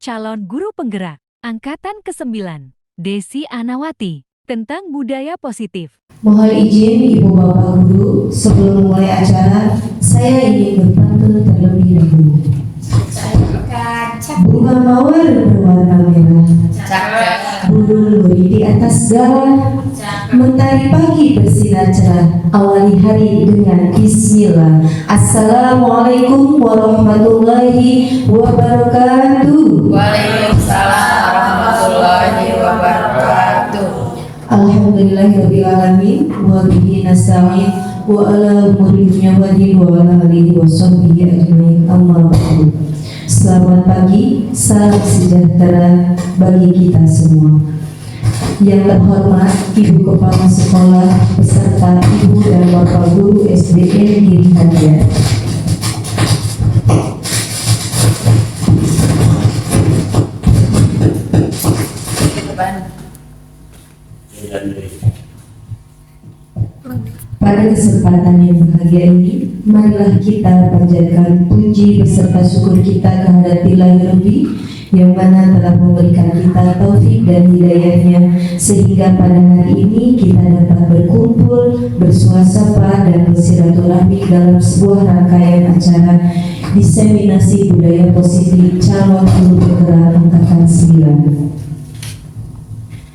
calon guru penggerak, Angkatan ke-9, Desi Anawati, tentang budaya positif. Mohon izin Ibu Bapak Guru, sebelum mulai acara, saya ingin berpantun terlebih dahulu. Bunga mawar berwarna merah, burung luri di atas galah, mentari pagi bersinar cerah, awali hari dengan bismillah. Assalamualaikum warahmatullahi wabarakatuh. Waalaikumsalam warahmatullahi wabarakatuh. Alhamdulillahirabbil alamin wa bihi nasta'in wa ala umuri dunya wa din wa ala alihi wa sahbihi ajmain. Amma ba'du. Selamat pagi, salam sejahtera bagi kita semua. Yang terhormat Ibu Kepala Sekolah beserta Ibu dan Bapak Guru SDN Giri Harja. Pada kesempatan yang bahagia ini, marilah kita panjatkan puji beserta syukur kita kehadirat Ilahi Rabbi yang mana telah memberikan kita taufik dan hidayahnya sehingga pada hari ini kita dapat berkumpul, bersuasapa dan bersilaturahmi dalam sebuah rangkaian acara diseminasi budaya positif calon guru penggerak Angkatan 9.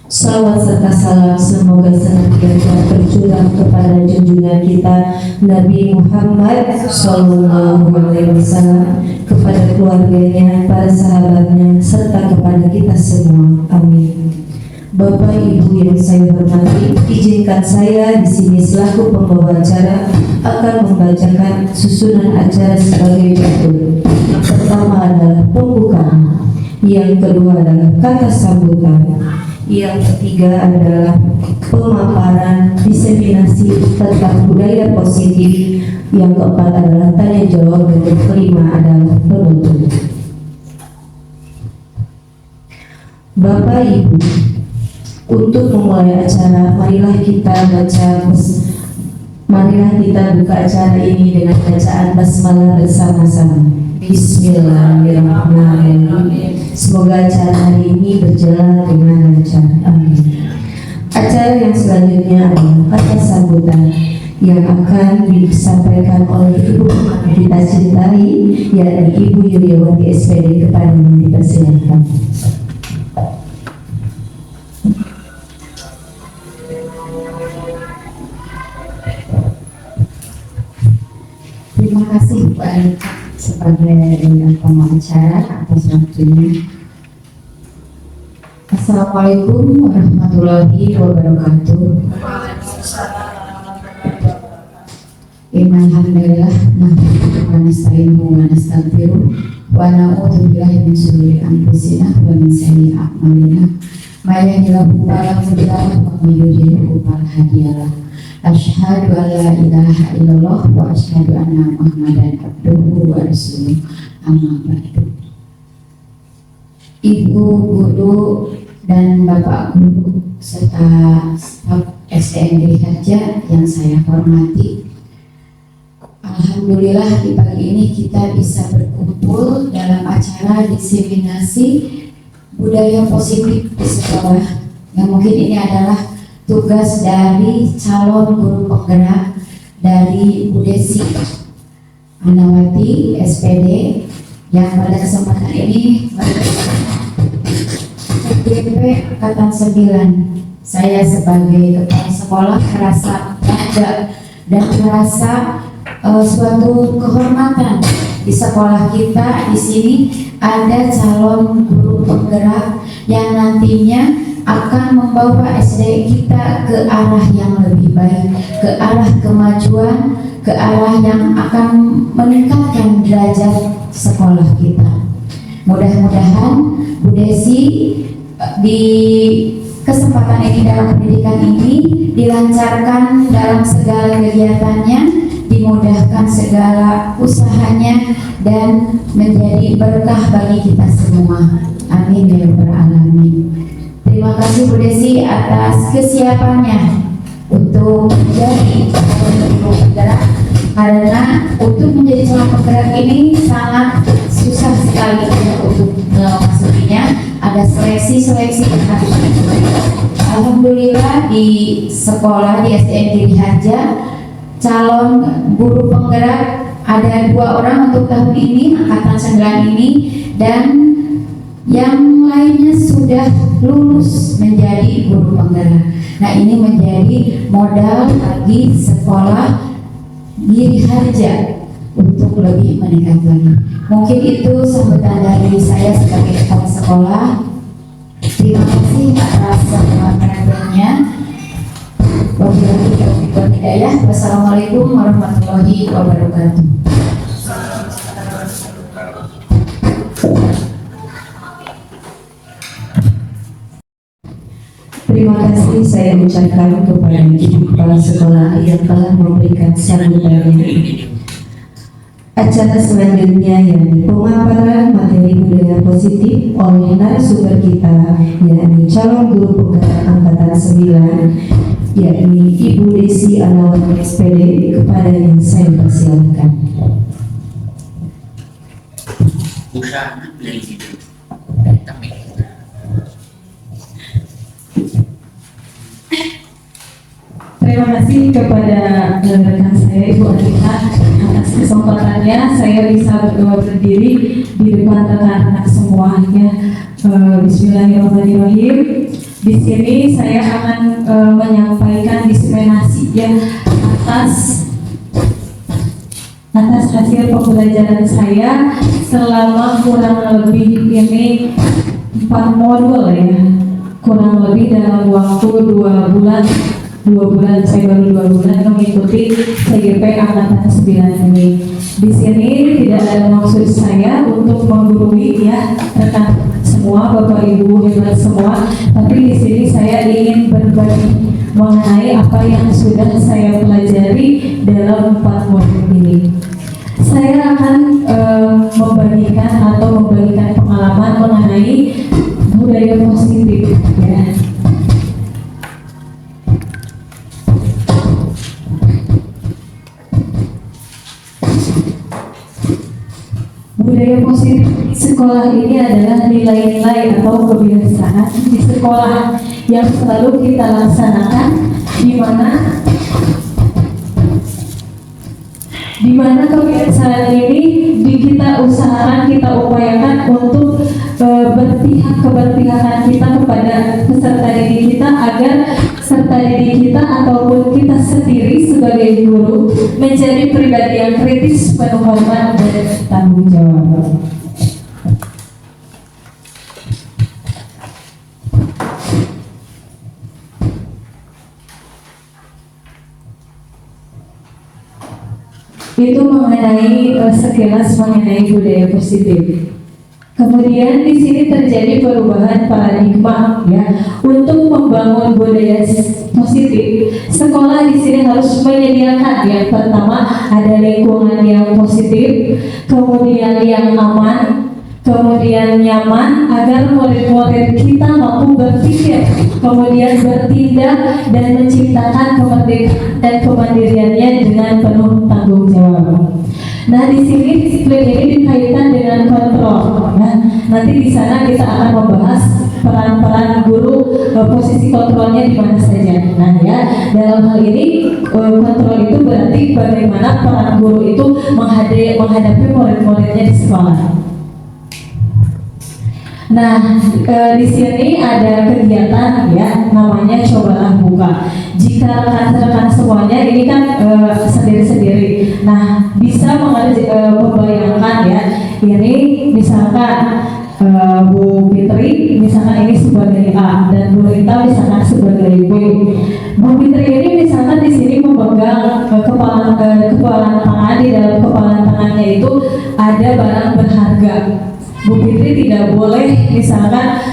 Salawat serta salam semoga senantiasa tercurah kepada junjungan kita Nabi Muhammad SAW, kepada keluarganya, para sahabatnya, serta kepada kita semua. Amin. Bapak Ibu yang saya hormati, izinkan saya di sini selaku pembawa acara akan membacakan susunan acara sebagai berikut. Yang pertama adalah pembukaan, yang kedua adalah kata sambutan, yang ketiga adalah pemaparan diseminasi tentang budaya positif, yang keempat adalah tanya jawab, dan yang kelima adalah penutup. Bapak Ibu, untuk memulai acara, marilah kita buka acara ini dengan bacaan basmalah bersama-sama. Bismillahirrahmanirrahim. Semoga acara hari ini berjalan dengan lancar. Amin. Acara yang selanjutnya adalah kata sambutan yang akan disampaikan oleh Ibu kita cintai, yakni Ibu Yuryawati SPD. Kepadanya dipersilakan. Terima kasih Bu Anita sebagai pembicara atas waktunya. Assalamualaikum warahmatullahi wabarakatuh. Alhamdulillah, nahmaduhu wa nasta'inuhu wa nastaghfiruh wa na'udzu billahi min shururi anfusina wa min sayyi'ati a'malina. May yahdihillahu fala mudilla lahu wa may yudlil fala hadiya lahu. Asyhadu an la ilaha illallah wa asyhadu anna Muhammadan abduhu wa rasuluh. Amma ba'du. Ibu guru dan Bapak guru serta staf SDN Giri Harja yang saya hormati, alhamdulillah di pagi ini kita bisa berkumpul dalam acara diseminasi budaya positif di sekolah, yang mungkin ini adalah tugas dari calon guru penggerak dari Bu Desi Anawati SPD yang pada kesempatan ini GP Angkatan 9. Saya sebagai kepala sekolah merasa bangga dan merasa suatu kehormatan di sekolah kita. Di sini ada calon guru penggerak yang nantinya akan membawa SD kita ke arah yang lebih baik, ke arah kemajuan, ke arah yang akan meningkatkan derajat sekolah kita. Mudah-mudahan Bu Desi di kesempatan ini, dalam pendidikan ini, dilancarkan dalam segala kegiatannya, dimudahkan segala usahanya, dan menjadi berkah bagi kita semua. Amin ya rabbal alamin. Terima kasih Bu Desi atas kesiapannya untuk menjadi guru penggerak karena untuk menjadi calon penggerak ini sangat susah sekali ya, untuk memasukinya. Ada seleksi yang harus diikuti. Alhamdulillah di sekolah di SDN Giri Harja calon guru penggerak ada 2 orang untuk tahun ini, angkatan 9 ini, dan yang lainnya sudah lulus menjadi guru penggerak. Nah, ini menjadi modal bagi sekolah Giri Harja untuk lebih meningkat lagi. Mungkin itu sambutan dari saya sebagai kepala sekolah. Terima kasih atas semua perhatiannya. Wabillahi taufiq wal hidayah. Wassalamualaikum warahmatullahi wabarakatuh. Terima kasih saya ucapkan kepada Ibu Kepala Sekolah yang telah memberikan sambutannya. Acara selanjutnya yang pemaparan materi budaya positif oleh narasumber kita, yakni calon guru penggerak angkatan 9, yakni Ibu Desi Anawati SPD. Kepada yang saya persilakan. Terima kasih kepada rekan saya Ibu Anita atas kesempatannya saya bisa berdiri di depan rekan-rekan semuanya. Bismillahirrahmanirrahim. Di sini saya akan menyampaikan diskriminasi ya atas hasil pembelajaran saya selama kurang lebih ini 4 modul ya, kurang lebih dalam waktu 2 bulan. 2 bulan, saya baru 2 bulan mengikuti CGP angkatan 9 ini. Di sini tidak ada maksud saya untuk menggurui ya rekan semua, Bapak Ibu hebat semua, tapi di sini saya ingin berbagi mengenai apa yang sudah saya pelajari dalam 4 modul ini. Saya akan membagikan pengalaman mengenai budaya positif ya. Budaya positif di sekolah ini adalah nilai-nilai atau kebiasaan di sekolah yang selalu kita laksanakan, di mana kebiasaan ini kita usahakan, kita upayakan untuk keberpihakan kita kepada peserta didik kita, agar peserta didik kita ataupun kita sendiri sebagai guru menjadi pribadi yang kritis, penuh hormat dan tanggung jawab. Itu mengenai sekilas mengenai budaya positif. Kemudian di sini terjadi perubahan paradigma ya. Untuk membangun budaya positif, sekolah di sini harus menyediakan yang pertama ada lingkungan yang positif, kemudian yang aman, kemudian nyaman agar murid-murid kita mampu berpikir, kemudian bertindak dan menciptakan kemerdekaan dan kemandiriannya dengan penuh tanggung jawab. Nah, di sini disiplin ini dikaitkan dengan kontrol. Nah, nanti di sana kita akan membahas peran-peran guru, posisi kontrolnya di mana saja. Nah, ya, dalam hal ini kontrol itu berarti bagaimana peran guru itu menghadapi murid-muridnya di sekolah. Nah, di sini ada kegiatan ya, namanya Cobalah Buka. Jika rekan-rekan semuanya ini kan sendiri-sendiri. Nah, bisa membayangkan ya, ini misalkan Bu Fitri misalkan ini sebagai A dan Bu Rita misalkan sebagai B. Bu Fitri ini misalkan di sini memegang kepalan tangan, di dalam kepalan tangannya itu ada barang berharga. Bu Fitri tidak boleh misalkan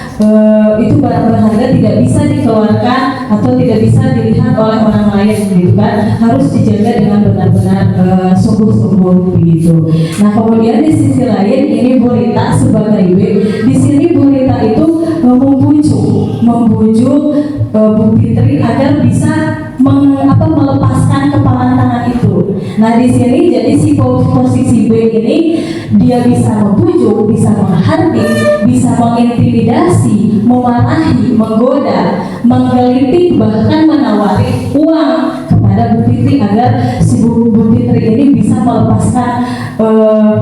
itu barang berharga tidak bisa dikeluarkan atau tidak bisa dilihat oleh orang lain gitu kan, harus dijaga dengan benar-benar sungguh-sungguh begitu. Nah, kemudian di sisi lain ini Bu Rita sebagai B, di sini Bu Rita itu membujuk Bu Fitri agar bisa melepaskan kepalan tangan itu. Nah di sini jadi si posisi B ini dia bisa membujuk, bisa menghati, bisa mengintimidasi, memarahi, menggoda, menggelitik, bahkan menawari uang kepada Bu Fitri agar si Bu Fitri ini bisa melepaskan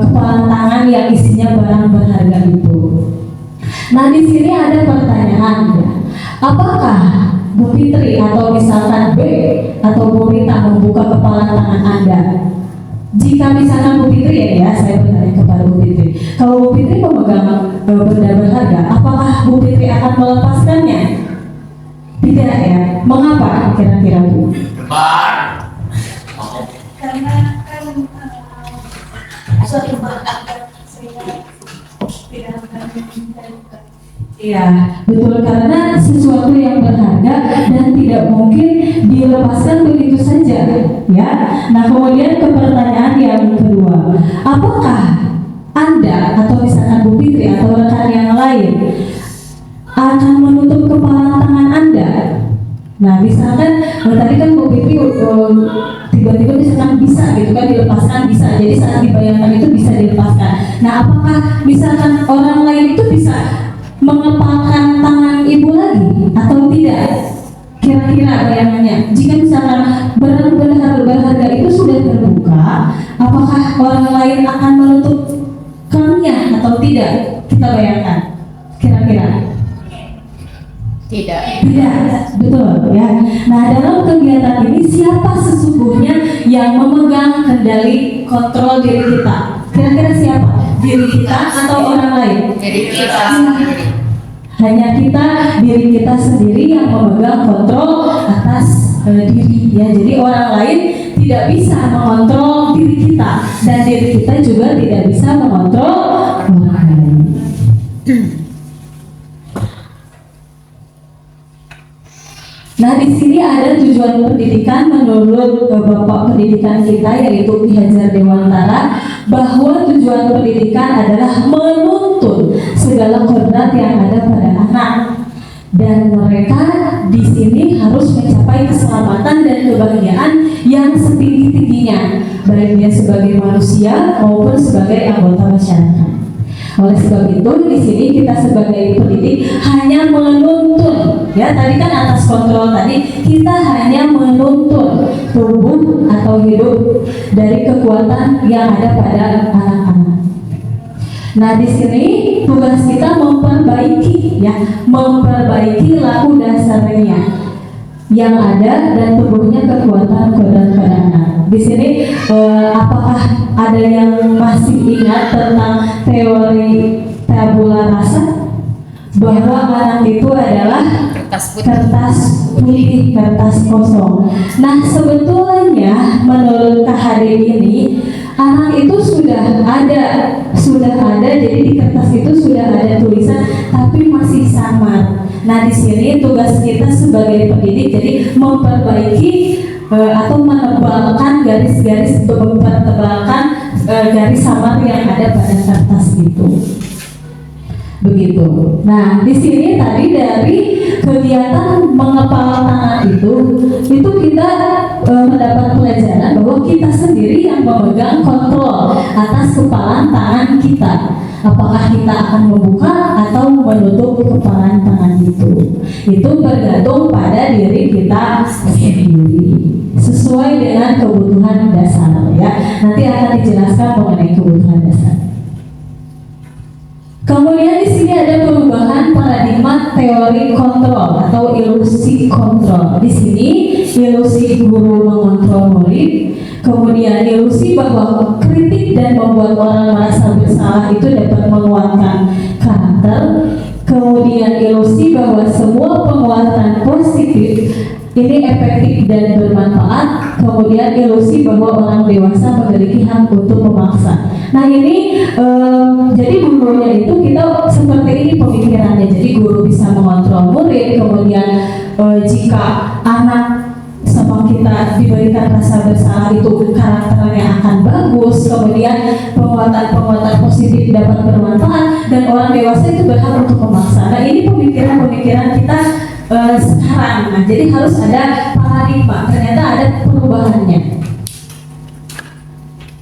kepala tangan yang isinya barang berharga itu. Nah di sini ada pertanyaan ya, apakah Bu Fitri atau misalkan B atau Bu Rita membuka kepala tangan Anda? Jika misalkan Bu Fitri ya, saya bertanya kepada Bu Fitri, kalau Bu Fitri memegang benda berharga, apakah Bu Fitri akan melepaskannya? Tidak ya. Mengapa kira-kira Bu? Karena kan suatu berharga saya tidak akan meminta. Iya, betul, karena sesuatu yang berharga dan tidak mungkin dilepaskan begitu saja, ya. Nah, kemudian ke pertanyaan yang kedua, apakah Anda atau misalkan Bu Fitri atau rekan yang lain akan menutup kepala tangan Anda? Nah, misalkan tadi kan Bu Fitri tiba-tiba misalkan bisa gitu kan dilepaskan, bisa, jadi saat dibayangkan itu bisa dilepaskan. Nah, apakah misalkan orang lain itu bisa mengepalkan tangan ibu lagi atau tidak? Kira-kira bayangannya, jika misalkan barang berharga itu sudah terbuka, apakah orang lain akan menutupkannya atau tidak? Kita bayangkan, kira-kira. Tidak. Tidak, betul ya. Nah, dalam kegiatan ini siapa sesungguhnya yang memegang kendali kontrol diri kita? Kira-kira siapa? Diri kita atau orang lain? Jadi kita sendiri. Hanya kita, diri kita sendiri yang memegang kontrol atas diri ya. Jadi orang lain tidak bisa mengontrol diri kita dan diri kita juga tidak bisa mengontrol orang lain. Nah, di sini ada tujuan pendidikan menurut Bapak Pendidikan kita yaitu Ki Hajar Dewantara, bahwa tujuan pendidikan adalah menuntun segala kodrat yang ada pada anak, dan mereka di sini harus mencapai keselamatan dan kebahagiaan yang setinggi-tingginya, baik dia sebagai manusia maupun sebagai anggota masyarakat. Oleh sebab itu di sini kita sebagai pendidik hanya menuntun, ya tadi kan atas kontrol tadi, kita hanya menuntun tubuh atau hidup dari kekuatan yang ada pada anak-anak. Nah di sini tugas kita memperbaiki, ya memperbaiki laku dasarnya yang ada dan tumbuhnya kekuatan kodrat pada anak. Di sini apakah ada yang masih ingat tentang teori tabula rasa, bahwa anak itu adalah kertas putih, kertas kosong. Nah sebetulnya menurut KHD ini anak itu sudah ada, jadi di kertas itu sudah ada tulisan tapi masih samar. Nah di sini tugas kita sebagai pendidik jadi memperbaiki atau menebalkan garis-garis, mempertebalkan garis samar yang ada pada kertas itu. Begitu. Nah, di sini tadi dari kegiatan mengepal tangan itu kita mendapat pelajaran bahwa kita sendiri yang memegang kontrol atas kepalan tangan kita. Apakah kita akan membuka atau menutup kepalan tangan itu? Itu bergantung pada diri kita sendiri, sesuai dengan kebutuhan dasar ya. Nanti akan dijelaskan mengenai kebutuhan dasar. Kemudian di sini ada perubahan paradigma teori kontrol atau ilusi kontrol. Di sini ilusi guru mengontrol murid, kemudian ilusi bahwa kritik dan membuat orang merasa bersalah itu dapat menguatkan karakter, kemudian ilusi bahwa semua penguatan positif ini efektif dan bermanfaat, kemudian ilusi bahwa orang dewasa memiliki hak untuk memaksa. Nah ini jadi gurunya itu kita seperti ini pemikirannya. Jadi guru bisa mengontrol murid, kemudian jika anak sama kita diberikan rasa bersalah itu karakternya akan bagus, kemudian penguatan positif dapat bermanfaat, dan orang dewasa itu berhak untuk memaksa. Nah ini pemikiran kita sekarang. Nah jadi harus ada paradigma, ternyata ada perubahannya.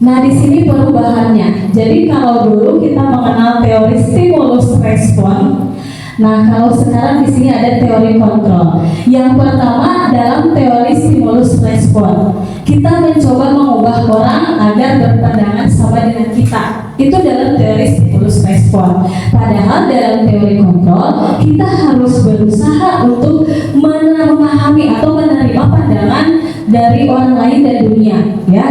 Nah, di sini perubahannya. Jadi kalau dulu kita mengenal teori stimulus respon, nah kalau sekarang di sini ada teori kontrol. Yang pertama dalam teori stimulus respon, kita mencoba mengubah orang agar berpandangan sama dengan kita. Itu dalam teori stimulus respon. Padahal dalam teori kontrol, kita harus berusaha untuk memahami atau menerima pandangan dari orang lain dan dunia, ya.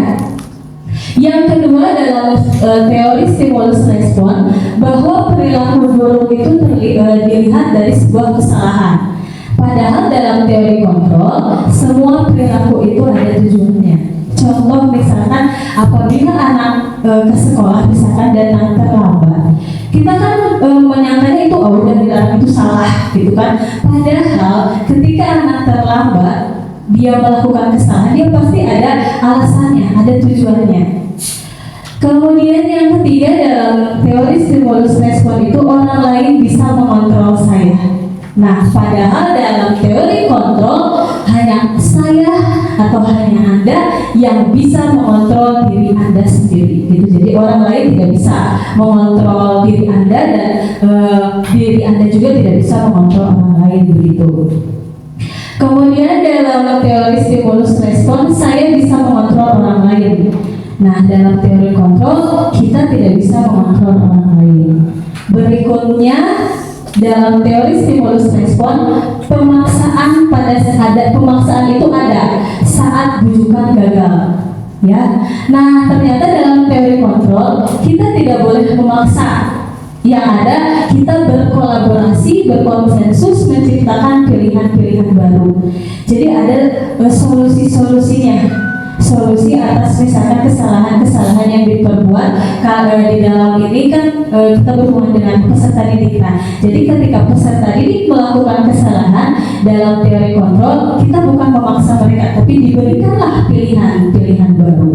Yang kedua dalam teori stimulus respon, bahwa perilaku buruk itu dilihat dari sebuah kesalahan. Padahal dalam teori kontrol, semua perilaku itu ada tujuannya. Contoh misalkan apabila anak ke sekolah misalkan datang terlambat, kita kan menyangkanya itu udah dilarang, itu salah gitu kan. Padahal ketika anak terlambat, dia melakukan kesalahan, dia pasti ada alasannya, ada tujuannya. Kemudian yang ketiga dalam teori stimulus respon itu orang lain bisa mengontrol saya. Nah, padahal dalam teori kontrol hanya saya atau hanya Anda yang bisa mengontrol diri Anda sendiri. Gitu. Jadi orang lain tidak bisa mengontrol diri Anda dan diri Anda juga tidak bisa mengontrol orang lain begitu. Kemudian dalam teori stimulus respon saya bisa mengontrol orang lain. Nah, dalam teori kontrol kita tidak bisa mengontrol orang lain. Berikutnya dalam teori stimulus respon, pemaksaan pemaksaan itu ada saat bujukan gagal. Ya. Nah, ternyata dalam teori kontrol kita tidak boleh memaksa. Yang ada kita berkolaborasi, berkonsensus menciptakan pilihan-pilihan baru. Jadi ada solusi-solusinya. Solusi atas misalkan kesalahan-kesalahan yang diperbuat. Kalau di dalam ini kan kita berhubungan dengan peserta didik. Jadi ketika peserta didik melakukan kesalahan dalam teori kontrol, kita bukan memaksa mereka, tapi diberikanlah pilihan-pilihan baru.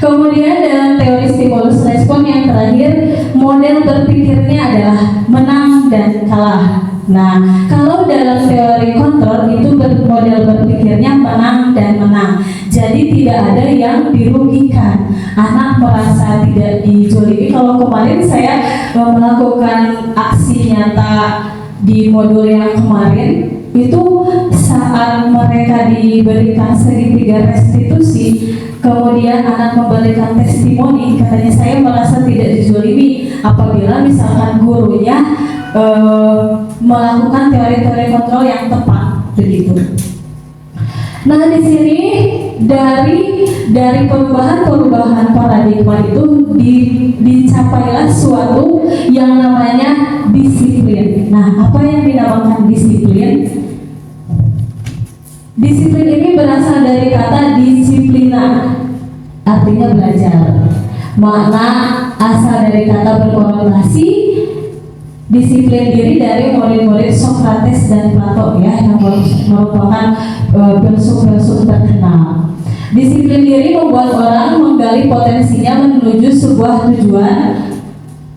Kemudian dalam teori stimulus respon yang terakhir, model berpikirnya adalah menang dan kalah. Nah, kalau dalam teori kontrol itu model berpikirnya menang dan menang. Jadi tidak ada yang dirugikan. Anak merasa tidak dijolimi. Kalau kemarin saya melakukan aksi nyata di modul yang kemarin, itu saat mereka diberikan segitiga restitusi, kemudian anak memberikan testimoni, katanya saya merasa tidak dijolimi apabila misalkan gurunya melakukan teori-teori kontrol yang tepat begitu. Nah, di sini dari perubahan paradigma itu dicapailah suatu yang namanya disiplin. Nah, apa yang dinamakan disiplin? Disiplin ini berasal dari kata disiplina, artinya belajar. Makna asal dari kata berkolaborasi. Disiplin diri dari murid-murid Socrates dan Plato, ya, yang merupakan filsuf-filsuf terkenal. Disiplin diri membuat orang menggali potensinya menuju sebuah tujuan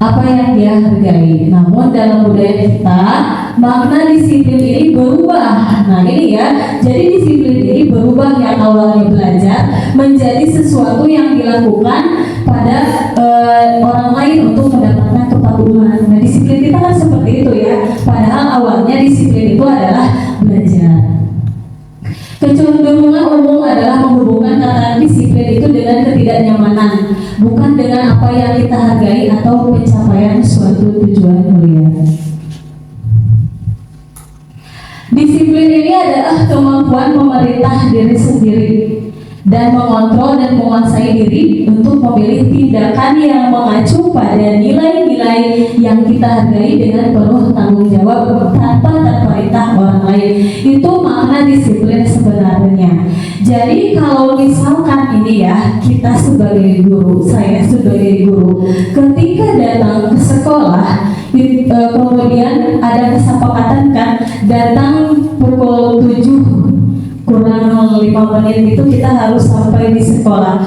apa yang dia hargai. Namun dalam budaya kita, makna disiplin ini berubah. Nah, ini ya, jadi disiplin ini berubah yang awalnya belajar menjadi sesuatu yang dilakukan pada orang lain untuk mendapatkan kepatuhan. Nah, disiplin kita kan seperti itu ya. Padahal awalnya disiplin itu adalah belajar. Kecenderungan umum adalah menghubungkan kata disiplin itu dengan ketidaknyamanan, bukan dengan apa yang kita hargai atau pencapaian suatu tujuan mulia. Disiplin ini adalah kemampuan memerintah diri sendiri dan mengontrol dan menguasai diri untuk memilih tindakan yang mengacu pada nilai-nilai yang kita hargai dengan penuh tanggung jawab tanpa terperintah orang lain. Itu makna disiplin sebenarnya. Jadi kalau misalkan ini ya, kita sebagai guru, saya sebagai guru, ketika datang ke sekolah, kemudian ada kesepakatan kan, datang pukul 7 kurang 5 menit itu kita harus sampai di sekolah.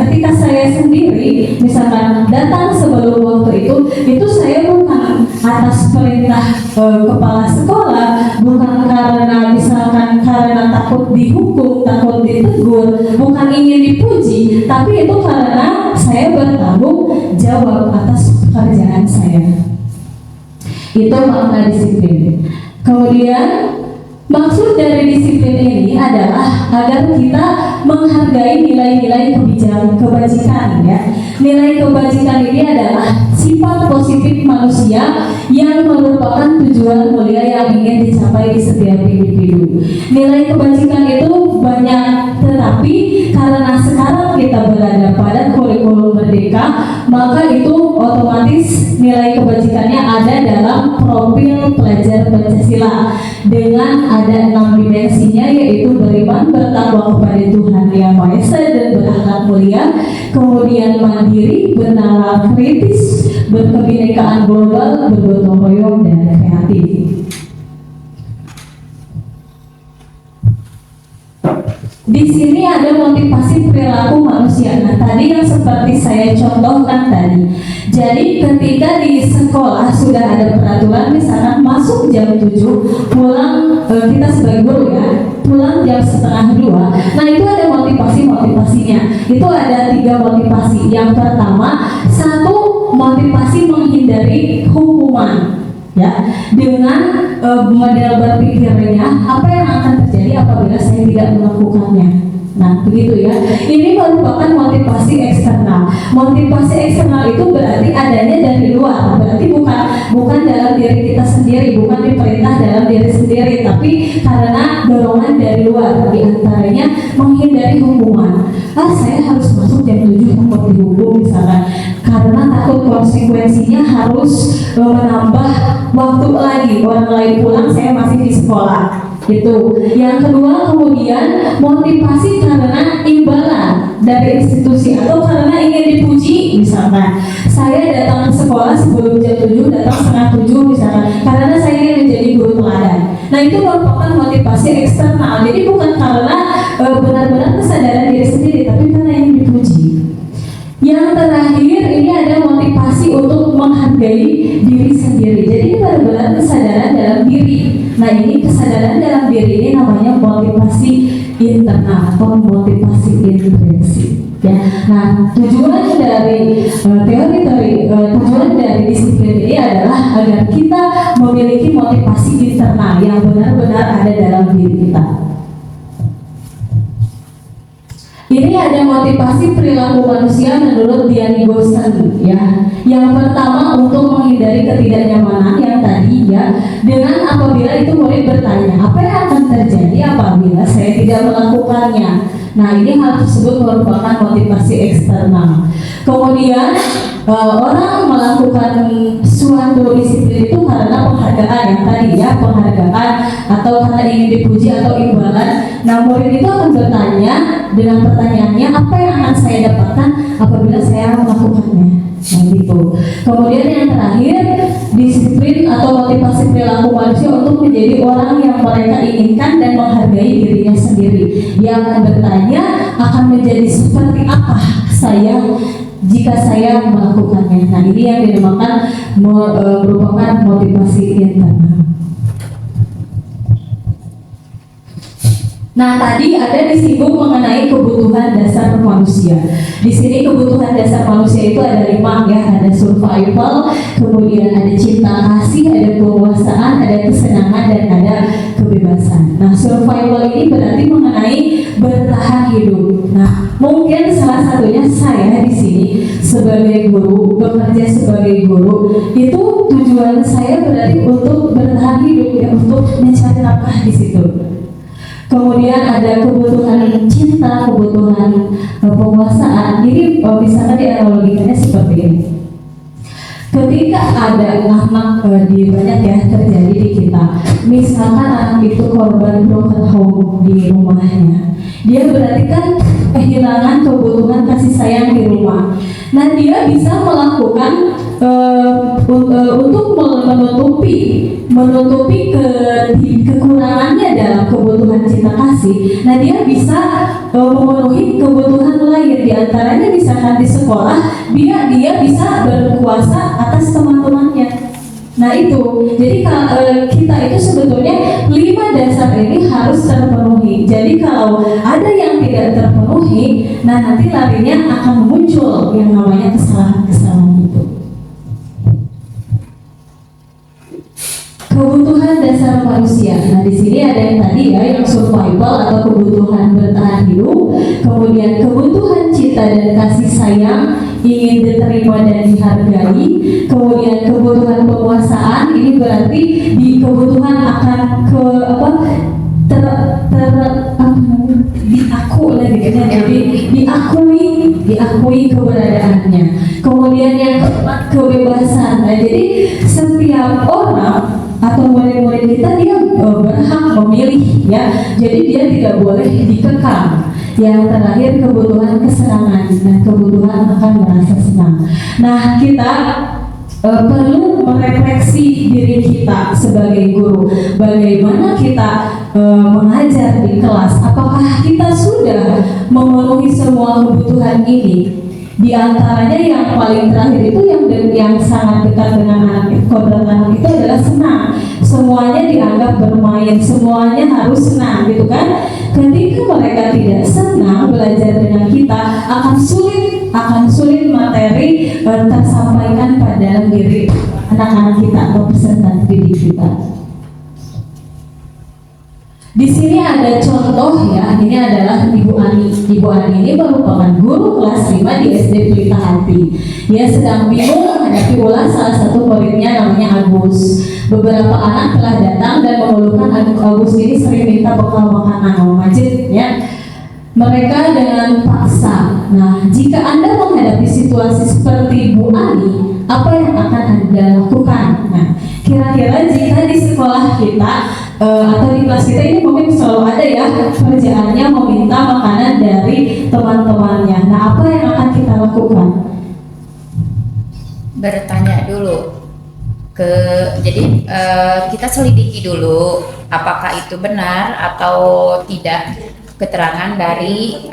Ketika saya sendiri misalkan datang sebelum waktu itu saya bukan atas atas perintah kepala sekolah, bukan karena misalkan karena takut dihukum, takut ditegur, bukan ingin dipuji, tapi itu karena saya bertanggung jawab atas pekerjaan saya. Itu makna disiplin. Kemudian maksud dari disiplin ini adalah agar kita menghargai nilai-nilai kebajikan ya. Nilai kebajikan ini adalah sifat positif manusia yang merupakan tujuan mulia yang ingin dicapai di setiap individu. Nilai kebajikan itu banyak, tetapi karena sekarang kita berada pada kurikulum merdeka, maka itu otomatis nilai kebajikannya ada dalam profil pelajar Pancasila dengan ada 6 dimensinya, yaitu beriman, bertakwa kepada Tuhan Yang Maha Esa dan berakhlak mulia, kemudian mandiri, bernalar kritis, berkebinekaan global, bergotong royong dan kreatif. Di sini ada motivasi perilaku manusia. Nah, tadi yang seperti saya contohkan tadi. Jadi ketika di sekolah sudah ada peraturan, misalkan masuk jam 7, pulang kita sebagai guru ya, pulang jam setengah 2. Nah, itu ada motivasinya. Itu ada 3 motivasi. Yang pertama, 1 motivasi menghindari hukuman. Ya, dengan model berpikirnya apa yang akan terjadi apabila saya tidak melakukannya. Nah, begitu ya. Ini merupakan motivasi eksternal. Motivasi eksternal itu berarti adanya dari luar. Berarti bukan dalam diri kita sendiri, bukan diperintah dalam diri sendiri, tapi karena dorongan dari luar. Di antaranya menghindari hukuman. Saya harus masuk jam 7 takut dihukum misalkan. Karena takut konsekuensinya harus menambah waktu lagi, orang lain pulang saya masih di sekolah gitu. Yang kedua, kemudian motivasi karena imbalan dari institusi atau karena ingin dipuji. Misalkan saya datang ke sekolah sebelum jam 7, datang setengah 7 misalkan, karena saya ingin menjadi guru teladan. Nah, itu merupakan motivasi eksternal. Jadi bukan karena benar-benar kesadaran diri sendiri, tapi karena ingin dipuji. Yang terakhir, ini ada motivasi untuk menghargai diri sendiri. Jadi ini benar-benar kesadaran dalam diri. Nah, ini kesadaran dalam diri ini namanya motivasi internal atau motivasi intrinsik. Ya. Nah, tujuan dari tujuan dari disiplin ini adalah agar kita memiliki motivasi internal yang benar-benar ada dalam diri kita. Ini ada motivasi perilaku manusia menurut Dian Gosen ya. Yang pertama, untuk menghindari ketidaknyamanan yang tadi ya, dengan apabila itu murid bertanya apa yang akan terjadi apabila saya tidak melakukannya. Nah, ini hal tersebut merupakan motivasi eksternal. Kemudian orang melakukan suatu disiplin itu karena penghargaan yang tadi ya, penghargaan atau karena ingin dipuji atau imbalan. Nah, murid itu akan bertanya dengan pertanyaannya, apa yang akan saya dapatkan apabila saya melakukannya. Nah, gitu. Kemudian yang terakhir, disiplin atau motivasi perilaku manusia untuk menjadi orang yang mereka inginkan dan menghargai dirinya sendiri. Dia akan bertanya, akan menjadi seperti apa saya jika saya melakukannya. Nah, ini yang dinamakan merupakan motivasi internal. Nah, tadi ada disinggung mengenai kebutuhan dasar manusia. Di sini kebutuhan dasar manusia itu ada 5 ya, ada survival, kemudian ada cinta kasih, ada kekuasaan, ada kesenangan, dan ada kebebasan. Nah, survival ini berarti mengenai bertahan hidup. Nah, mungkin salah satunya saya di sini sebagai guru, bekerja sebagai guru, itu tujuan saya berarti untuk bertahan hidup ya, untuk mencari nafkah di situ. Kemudian ada kebutuhan cinta, kebutuhan penguasaan. Jadi misalkan dianalogikannya seperti ini. Ketika ada anak di banyak ya terjadi di kita, misalkan anak itu korban broken home di rumahnya, dia berarti kan kehilangan kebutuhan kasih sayang di rumah. Nah, dia bisa melakukan untuk menutupi kekurangannya dalam kebutuhan cinta kasih. Nah, dia bisa memenuhi kebutuhan lain, diantaranya misalkan di sekolah dia bisa berkuasa atas teman-temannya. Nah itu, jadi kita itu sebetulnya 5 dasar ini harus terpenuhi. Jadi kalau ada yang tidak terpenuhi, nah nanti larinya akan muncul yang namanya kesalahan-kesalahan itu. Kebutuhan dasar manusia. Nah di sini ada yang tadi ya, yang survival atau kebutuhan bertahan hidup, kemudian kebutuhan cinta dan kasih sayang, ingin diterima dan dihargai, kemudian kebutuhan penguasaan. Ini berarti di kebutuhan akan diakui keberadaannya. Kemudian yang keempat, kebebasan. Nah jadi setiap orang atau murid-murid kita dia berhak memilih ya, jadi dia tidak boleh dikekang. Yang terakhir kebutuhan kesenangan, dan kebutuhan akan merasa senang. Nah kita perlu merefleksi diri kita sebagai guru, bagaimana kita mengajar di kelas, apakah kita sudah memenuhi semua kebutuhan ini. Di antaranya yang paling terakhir itu yang sangat dekat dengan kodrat anak itu adalah senang. Semuanya dianggap bermain, semuanya harus senang, gitu kan? Ketika mereka tidak senang belajar dengan kita, akan sulit materi tersampaikan pada diri anak-anak kita atau peserta didik kita. Di sini ada contoh ya, ini adalah Ibu Ani. Ibu Ani ini merupakan guru kelas 5 di SD Pelita Hati. Dia sedang bingung menghadapi ulah salah satu muridnya namanya Agus. Beberapa anak telah datang dan mengeluhkan Agus ini sering minta bekal makanan masjid ya. Mereka dengan paksa. Nah, jika Anda menghadapi situasi seperti Bu Ani, apa yang akan Anda lakukan? Nah, kira-kira jika di sekolah kita atau di kelas kita ini mungkin selalu ada ya kerjaannya meminta makanan dari teman-temannya. Nah, apa yang akan kita lakukan? Bertanya dulu jadi kita selidiki dulu apakah itu benar atau tidak keterangan dari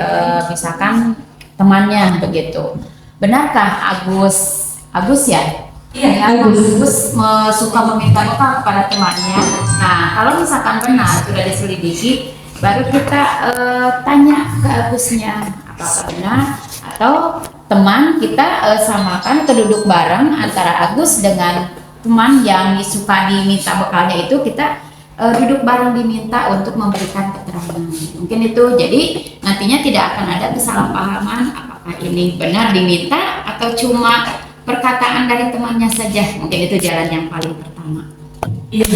misalkan temannya begitu. Benarkah Agus ya? Iya, Agus suka meminta bekal kepada temannya. Nah, kalau misalkan benar sudah diselidiki, baru kita tanya ke Agusnya apakah benar atau teman kita samakan keduduk bareng antara Agus dengan teman yang suka diminta bekalnya itu, kita duduk bareng diminta untuk memberikan keterangan. Mungkin itu, jadi nantinya tidak akan ada kesalahpahaman apakah ini benar diminta atau cuma perkataan dari temannya saja. Mungkin itu jalan yang paling pertama. Iya.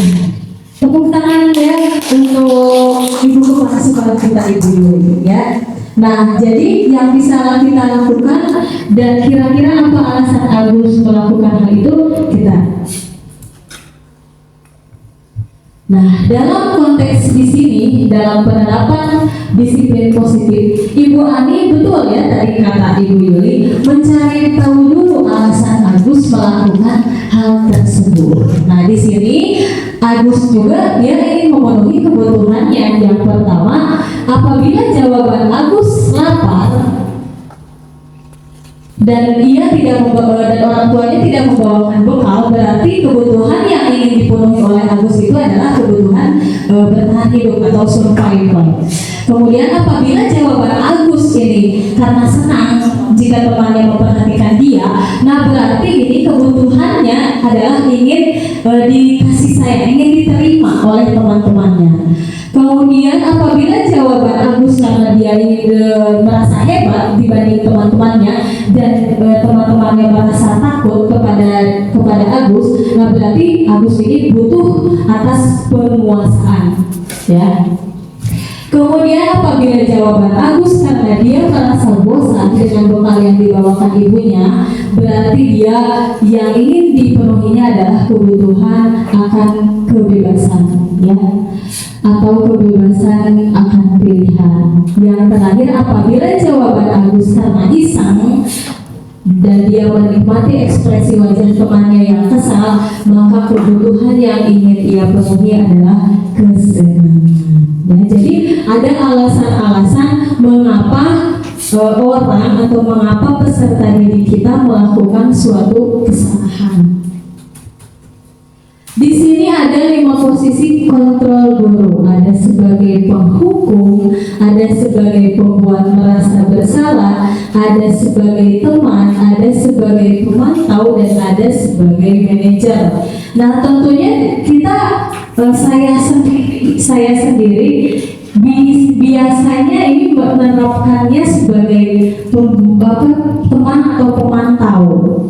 Tepuk tangan ya untuk Ibu Kepala Sekolah kita Ibu ya. Nah, jadi yang bisa kita lakukan dan kira-kira apa alasan Agus melakukan hal itu kita. Nah, dalam konteks di sini, dalam penerapan disiplin positif, Ibu Ani betul ya tadi kata Ibu Yuli, mencari tahu dulu alasan Agus melakukan hal tersebut. Nah, di sini Agus juga dia ingin memenuhi kebutuhannya. Yang pertama, apabila jawaban Agus lapar dan dia tidak membawa, dan orang tuanya tidak membawakan bekal, berarti kebutuhan yang ingin dipenuhi oleh Agus itu adalah kebutuhan bertahan hidup atau survival. Kemudian apabila jawaban Agus ini karena senang jika temannya memperhatikan dia, nah berarti ini kebutuhannya adalah ingin dikasih sayang, ingin diterima oleh teman-temannya. Kemudian apabila jawaban Agus karena dia ingin merasa hebat dibanding teman-temannya dan teman-temannya merasa takut kepada Agus, nah berarti Agus ini butuh atas penguasaan, ya. Kemudian apabila jawaban Agus karena dia merasa bosan dengan bekal yang dibawakan ibunya, berarti dia yang ingin dipenuhinya adalah kebutuhan akan kebebasan, ya, atau kebebasan akan pilihan. Yang terakhir, apabila jawaban Agus karena iseng dan dia menikmati ekspresi wajah temannya yang kesal, maka kebutuhan yang ingin ia penuhi adalah kesenangan. Ya, jadi ada alasan-alasan mengapa orang atau mengapa peserta didik kita melakukan suatu kesalahan. ada 5 posisi kontrol guru. Ada sebagai penghukum, ada sebagai pembuat merasa bersalah, ada sebagai teman, ada sebagai pemantau, dan ada sebagai manajer. Nah, tentunya kita saya sendiri biasanya ini menerapkannya sebagai teman atau pemantau,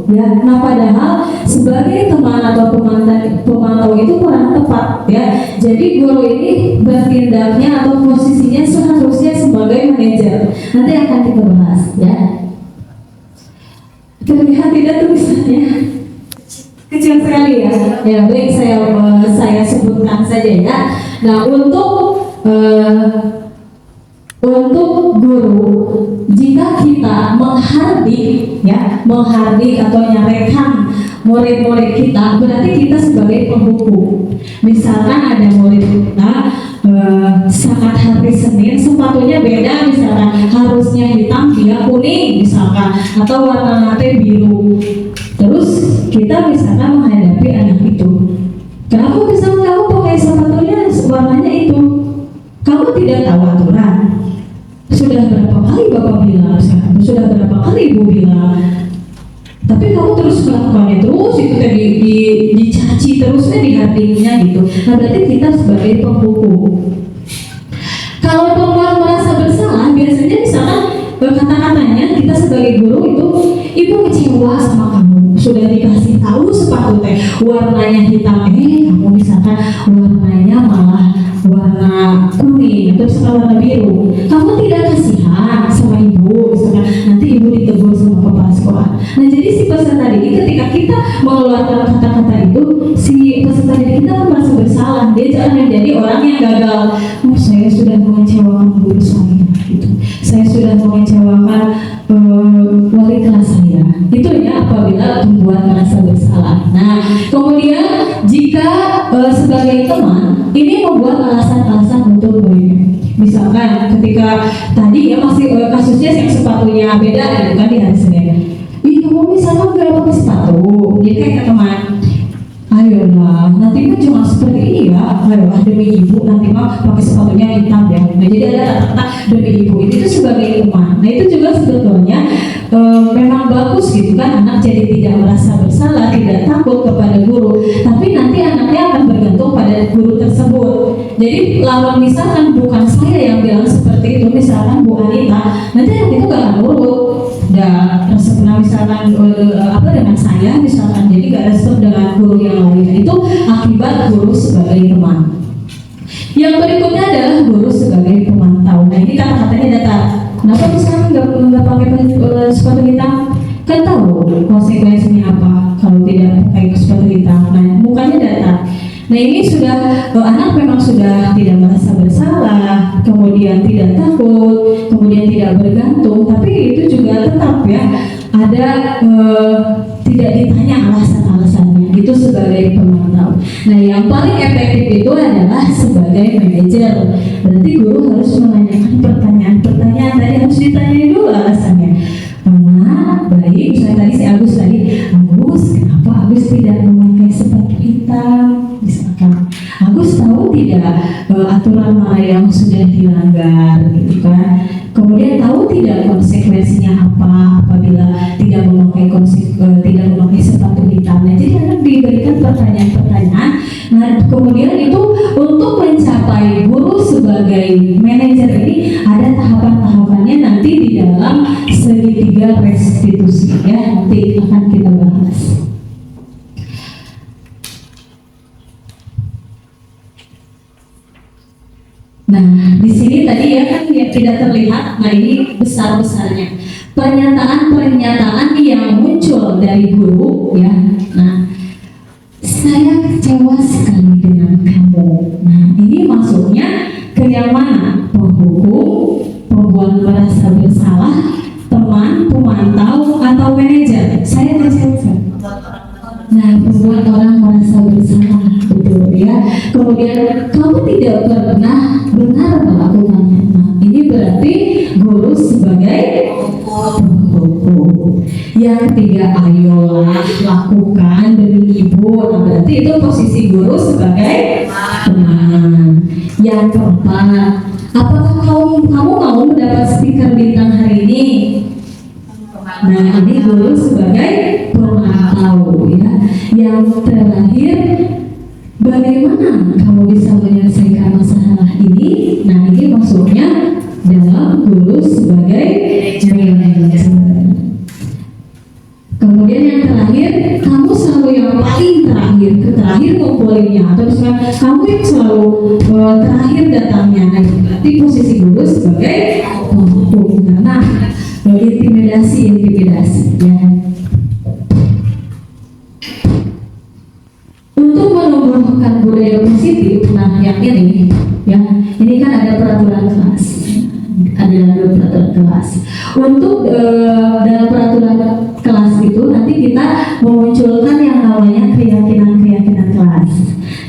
ya. Nah, padahal sebagai teman atau pemantau itu kurang tepat, ya. Jadi guru ini bertindaknya atau posisinya seharusnya sebagai manajer. Nanti akan kita bahas, ya. Terlihat tidak tulisannya? Kecil sekali, ya. Ya, baik, saya sebutkan saja, ya. Nah, untuk guru, jika kita menghardik atau nyarekan murid-murid kita, berarti kita sebagai penghukum. Misalkan ada murid kita sangat hari Senin sepatunya beda, misalkan harusnya hitam dia kuning misalkan, atau warna latte biru. Terus kita misalkan menghadapi anak itu, kenapa misalkan kamu pakai sepatunya warnanya itu? Kamu tidak tahu aturan. Sudah berapa kali Bapak bilang, sudah berapa kali Ibu bilang, tapi kamu terus melakukannya terus, itu tadi dicaci terusnya di hatinya gitu. Nah, berarti kita sebagai penghukum. Kalau perempuan merasa bersalah, biasanya misalkan kata-katanya kita sebagai guru itu, Ibu kecewa sama kamu, sudah dikasih tahu sepatu teh warnanya hitam, kamu misalkan warnanya malah warna kuning atau warna biru, kamu tidak kasihan sama ibu, misalkan nanti ibu ditegur sama kepala sekolah. Nah, jadi si peserta didik ketika kita mengeluarkan kata-kata itu, si peserta didik kita merasa bersalah, dia jangan menjadi orang yang gagal. Saya sudah mengecewakan guru saya, gitu. Saya sudah mengecewakan wali kelas saya. Itu ya apabila membuat merasa bersalah. Nah, kemudian jika sebagai teman ini membuat alasan-alasan untuk muridnya. Misalkan ketika tadi ya masih kasusnya yang sepatunya beda gitu kan di hari Senin. Kamu misalkan gak pakai sepatu, dia kayak teman. Ayolah, nanti mah cuma seperti ini ya. Ayolah demi ibu, nanti mah pakai sepatunya hitam ya. Nah, jadi ada kata-kata demi ibu itu sebagai teman. Nah, itu juga sebetulnya memang bagus gitu kan, anak jadi tidak merasa bersalah, tidak takut kepada guru, tapi nanti anaknya akan bergantung pada guru tersebut. Jadi lawan misalkan bukan saya yang bilang seperti itu, misalkan Bu Anita, nanti anak itu gak akan nurut. Dan terserah misalkan dengan saya misalkan, jadi gak respect dengan guru yang lain. Itu akibat guru sebagai teman. Yang berikutnya adalah guru sebagai pemantau. Nah, ini kata-katanya datar. Kenapa misalkan nggak pakai sepatu hitam? Kan tahu konsekuensinya apa kalau tidak pakai sepatu hitam. Nah, mukanya datar. Nah, ini sudah anak memang sudah tidak merasa bersalah, kemudian tidak takut, kemudian tidak bergantung, tapi itu juga tetap ya ada tidak ditanya alasan-alasannya. Itu sebagai pemantau. Nah, yang paling efektif itu adalah sebagai manajer. Berarti guru harus menanyakan pertanyaan tadi harus ditanya dulu alasannya. Baik, misalnya tadi si Agus tadi, Agus, kenapa Agus tidak memakai sepatu hitam? Misalkan, Agus tahu tidak aturan mana yang sudah dilanggar, gitu kan? Kemudian tahu tidak konsekuensinya apa apabila tidak memakai sepatu hitam. Nah, jadi anak diberikan pertanyaan-pertanyaan. Nah, kemudian itu untuk mencapai guru sebagai manajer ini ada tahapan-tahapannya nanti di dalam segitiga restitusi ya, nanti akan kita bahas. Nah, di sini tadi ya kan yang tidak terlihat. Nah, ini besar-besarnya pernyataan-pernyataan yang muncul dari guru ya. Nah, saya kecewa sekali dengan kamu. Nah, ini masuknya ke yang mana? Penghukum, pembuat merasa bersalah, teman, pemantau, atau manajer. Saya kecewa. Nah, membuat orang merasa bersalah, betul ya. Kemudian kamu tidak pernah benar melakukannya. Nah, ini berarti guru sebagai penghukum. Yang ketiga, ayolah lakukan demi ibu. Nah, berarti itu posisi guru sebagai Yang keempat, apakah kamu mau mendapat stiker bintang hari ini? Nah, ini guru sebagai pemantau ya. Yang terakhir, bagaimana kamu bisa menyelesaikan masalah ini? Nah, ini maksudnya dalam guru sebagai manajer. Kemudian yang terakhir, kamu selalu yang paling terakhir ngumpulinnya, atau misalnya kamu yang selalu terakhir datangnya. Nah, itu berarti posisi guru sebagai pemantau. Karena intimidasi ya. Untuk menumbuhkan budaya positif, nah yang ini ya, ini kan ada peraturan kelas, ada peraturan kelas. Untuk dalam peraturan kelas itu nanti kita memunculkan yang namanya keyakinan kelas.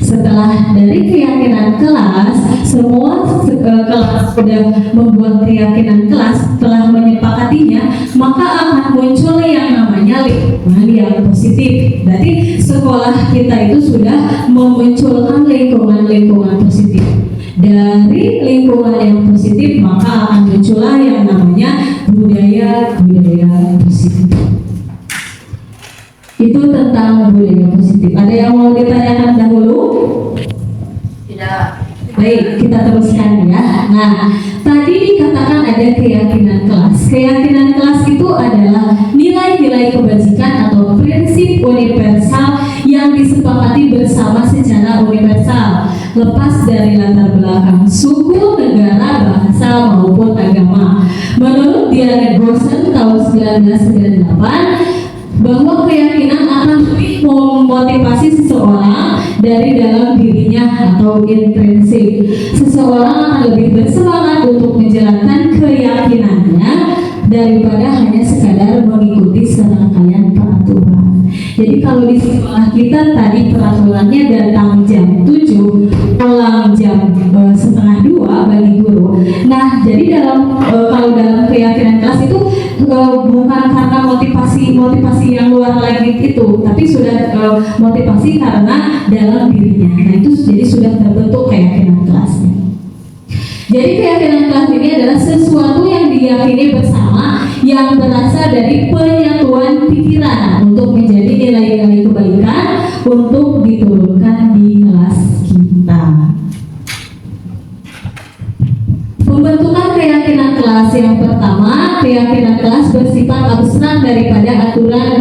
Setelah dari keyakinan kelas, semua kelas sudah membuat keyakinan kelas, telah menyepakatinya, maka akan muncul yang namanya lingkungan yang positif. Berarti sekolah kita itu sudah memunculkan lingkungan positif. Dari lingkungan yang positif, maka akan muncullah yang namanya budaya positif. Itu tentang budaya positif. Ada yang mau ditanyakan dahulu? Tidak. Baik, kita teruskan ya. Nah, tadi dikatakan ada keyakinan kelas. Keyakinan kelas itu adalah nilai-nilai kebajikan atau prinsip universal yang disepakati bersama secara universal, lepas dari latar belakang suku, negara, bahasa maupun agama. Menurut Diane Gorson tahun 1998, bahwa keyakinan akan lebih memotivasi seseorang dari dalam dirinya atau intrinsik. Seseorang akan lebih bersemangat untuk menjalankan keyakinannya daripada hanya sekadar mengikuti serangkaian peraturan. Jadi kalau di sekolah kita tadi peraturannya datang jam 7, pulang jam setengah 2 bagi guru. Nah, jadi kalau dalam keyakinan kelas itu bukan karena motivasi yang luar lagi itu, tapi sudah motivasi karena dalam dirinya. Nah, itu jadi sudah terbentuk keyakinan kelasnya. Jadi keyakinan kelas ini adalah sesuatu yang diyakini bersama yang berasal dari penyatuan pikiran untuk menjadi nilai-nilai kebaikan untuk diturunkan di kelas kita. Pembentukan keyakinan kelas yang pertama, keyakinan kelas bersifat abstrak daripada aturan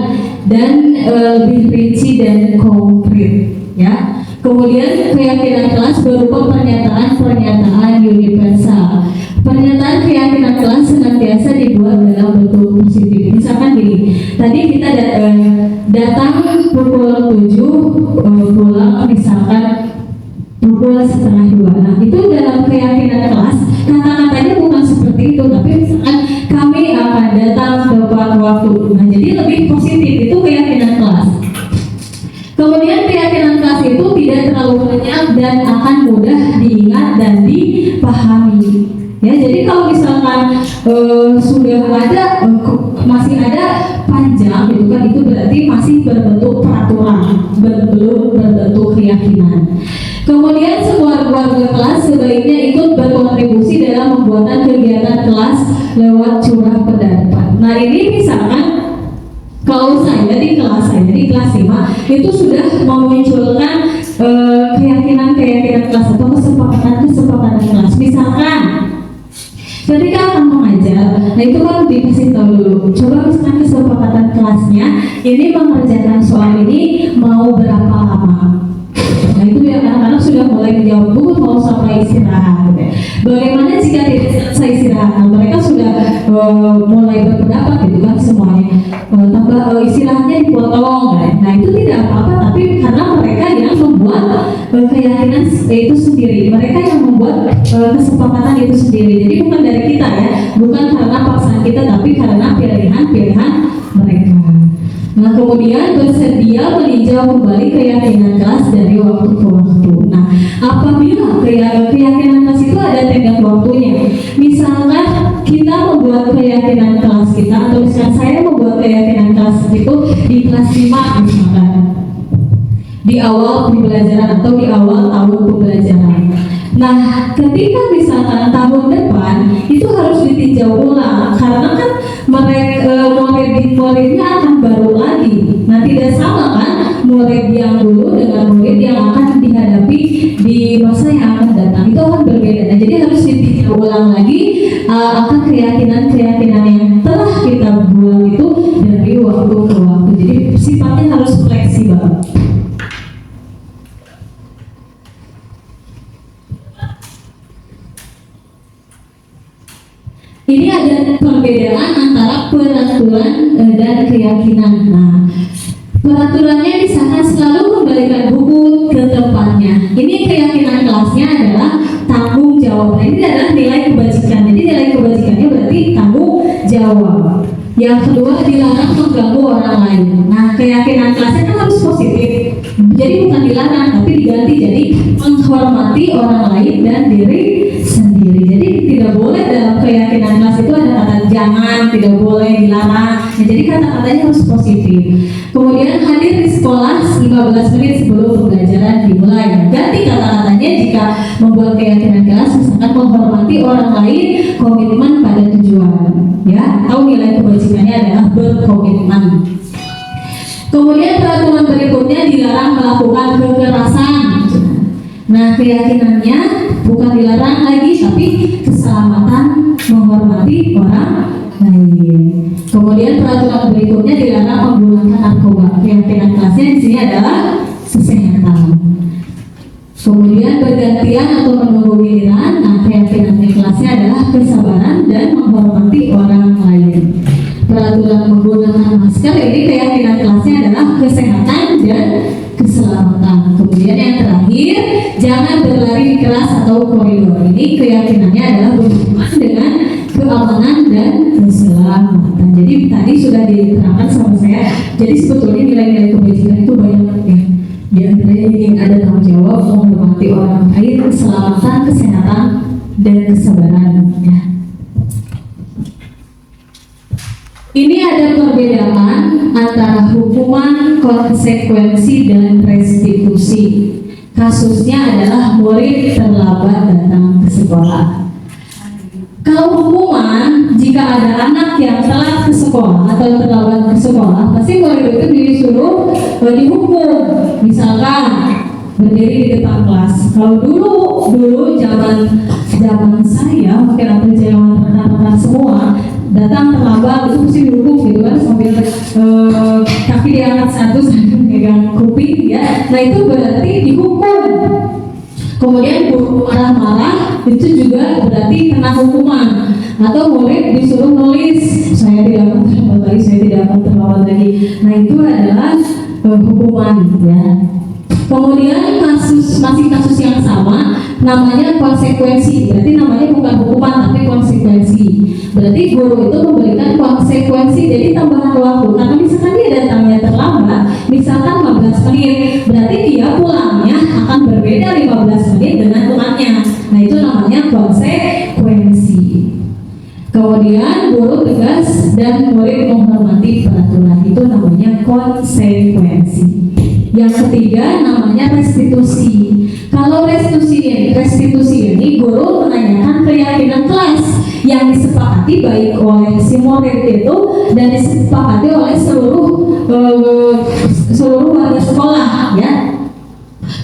dan lebih rinci dan konkret, ya. Kemudian keyakinan kelas berupa pernyataan universal. Pernyataan keyakinan kelas senantiasa dibuat dalam bentuk positif. Misalkan gini, tadi kita datang pukul 7, pulang misalkan pukul setengah 2. Nah, itu dalam keyakinan kelas kata-katanya bukan seperti itu, tapi misalkan kami akan datang tepat waktu. Nah, jadi lebih positif, itu keyakinan kelas. Kemudian keyakinan kelas itu tidak terlalu banyak dan akan mudah diingat dan dipahami. Ya, jadi kalau misalkan sudah ada masih ada panjang gitu kan, itu berarti masih berbentuk peraturan, belum berbentuk keyakinan. Kemudian semua warga kelas sebaiknya ikut berkontribusi dalam pembuatan kegiatan kelas lewat curah pendapat. Nah, ini misalkan kalau saya di kelas 5 itu sudah memunculkan keyakinan kelas atau kesepakatan kelas. Misalkan ketika akan mengajar, nah itu kan dikasih tahu dulu. Coba misalkan kesepakatan kelasnya ini mengerjakan soal ini mau berapa lama. Nah, itu ya anak-anak sudah mulai menjawab dulu mau sampai istirahat. Bagaimana jika tidak selesai istirahat? Nah, mereka sudah mulai berpendapat gitu kan semuanya. Tambah istirahatnya dipotong. Nah, itu tidak apa-apa, tapi karena mereka yang membuat keyakinan itu sendiri, mereka yang membuat kesepakatan itu sendiri. Jadi bukan dari kita ya, bukan karena paksaan kita, tapi karena pilihan mereka. Nah, kemudian bersedia meninjau kembali keyakinan kelas dari waktu ke waktu. Nah, apabila keyakinan kelas itu ada tenggat waktunya, misalkan kita membuat keyakinan kelas kita, atau misalkan saya membuat keyakinan kelas itu di kelas 5 misalkan, di awal pembelajaran atau di awal tahun pembelajaran. Nah, ketika misalkan tahun depan itu harus ditinjau ulang karena kan muridnya akan baru lagi. Nah, tidak sama kan murid yang dulu dengan murid yang akan dihadapi di masa yang akan datang, itu akan berbeda. Nah, jadi harus ditinjau ulang lagi akan keyakinan-keyakinan yang telah kita buat itu dari waktu ke waktu. Jadi sifatnya harus fleksibel. Ini ada perbedaan antara peraturan dan keyakinan. Nah, peraturannya misalkan selalu kembalikan buku ke tempatnya. Ini keyakinan kelasnya adalah tanggung jawab. Nah, ini adalah nilai kebajikan. Jadi nilai kebajikannya berarti tanggung jawab. Yang kedua, dilarang mengganggu orang lain. Nah, keyakinan kelasnya kan harus positif. Jadi bukan dilarang, tapi diganti jadi menghormati orang lain dan diri sendiri. Jadi tidak boleh dalam keyakinan kelas itu ada kata jangan, tidak boleh, dilarang. Nah, jadi kata-katanya harus positif. Kemudian hadir di sekolah 15 menit sebelum pembelajaran dimulai. Ganti kata-katanya jika membuat keyakinan kelas, misalkan menghormati orang lain, komitmen pada tujuan, ya, atau nilai kebajikannya adalah berkomitmen. Kemudian peraturan berikutnya dilarang melakukan kekerasan. Nah, keyakinannya bukan dilarang lagi, tapi keselamatan, menghormati orang lain. Kemudian peraturan berikutnya dilarang menggunakan narkoba. Keyakinan kelasnya di sini adalah kesehatan. Kemudian bergantian atau menunggu giliran. Nah, keyakinan kelasnya adalah kesabaran dan menghormati orang lain. Peraturan menggunakan masker, ini keyakinan kelasnya adalah kesehatan dan keselamatan. Kemudian yang terakhir, jangan berlari di kelas atau koridor. Ini keyakinannya adalah berhubungan dengan keamanan dan keselamatan. Jadi tadi sudah diterangkan sama saya. Jadi sebetulnya nilai-nilai kebajikan itu banyak ya. Di antaranya ini ada tanggung jawab, menghormati orang lain, keselamatan, kesehatan, dan kesabaran. Ya. Ini ada perbedaan antara hukuman, konsekuensi, dan restitusi. Kasusnya adalah murid terlambat datang ke sekolah. Kalau hukuman, jika ada anak yang telat ke sekolah atau terlambat ke sekolah, pasti murid itu disuruh dihukum. Misalkan berdiri di depan kelas. Kalau dulu zaman saya, mungkin ada zaman rekan-rekan semua, datang terlambat itu mesti dihukum gitu kan, sambil kaki diangkat satu sambil megang kuping ya. Nah, itu berarti dihukum. Kemudian guru marah-marah itu juga berarti kena hukuman. Atau murid disuruh nulis, saya tidak akan terlambat lagi, saya tidak akan terlambat lagi. Nah, itu adalah hukuman ya. Kemudian masih kasus yang sama, namanya konsekuensi. Berarti namanya bukan hukuman tapi konsekuensi. Berarti guru itu memberikan konsekuensi, jadi tambahan waktu. Karena misalkan dia datangnya terlambat, misalkan 15 menit, berarti dia pulangnya akan berbeda 15 menit dengan temannya. Nah, itu namanya konsekuensi. Kemudian guru tegas dan murid menghormati peraturan, itu namanya konsekuensi. Yang ketiga namanya restitusi. Kalau restitusi ini guru menanyakan keyakinan kelas yang disepakati baik oleh si murid itu dan disepakati oleh seluruh warga sekolah ya.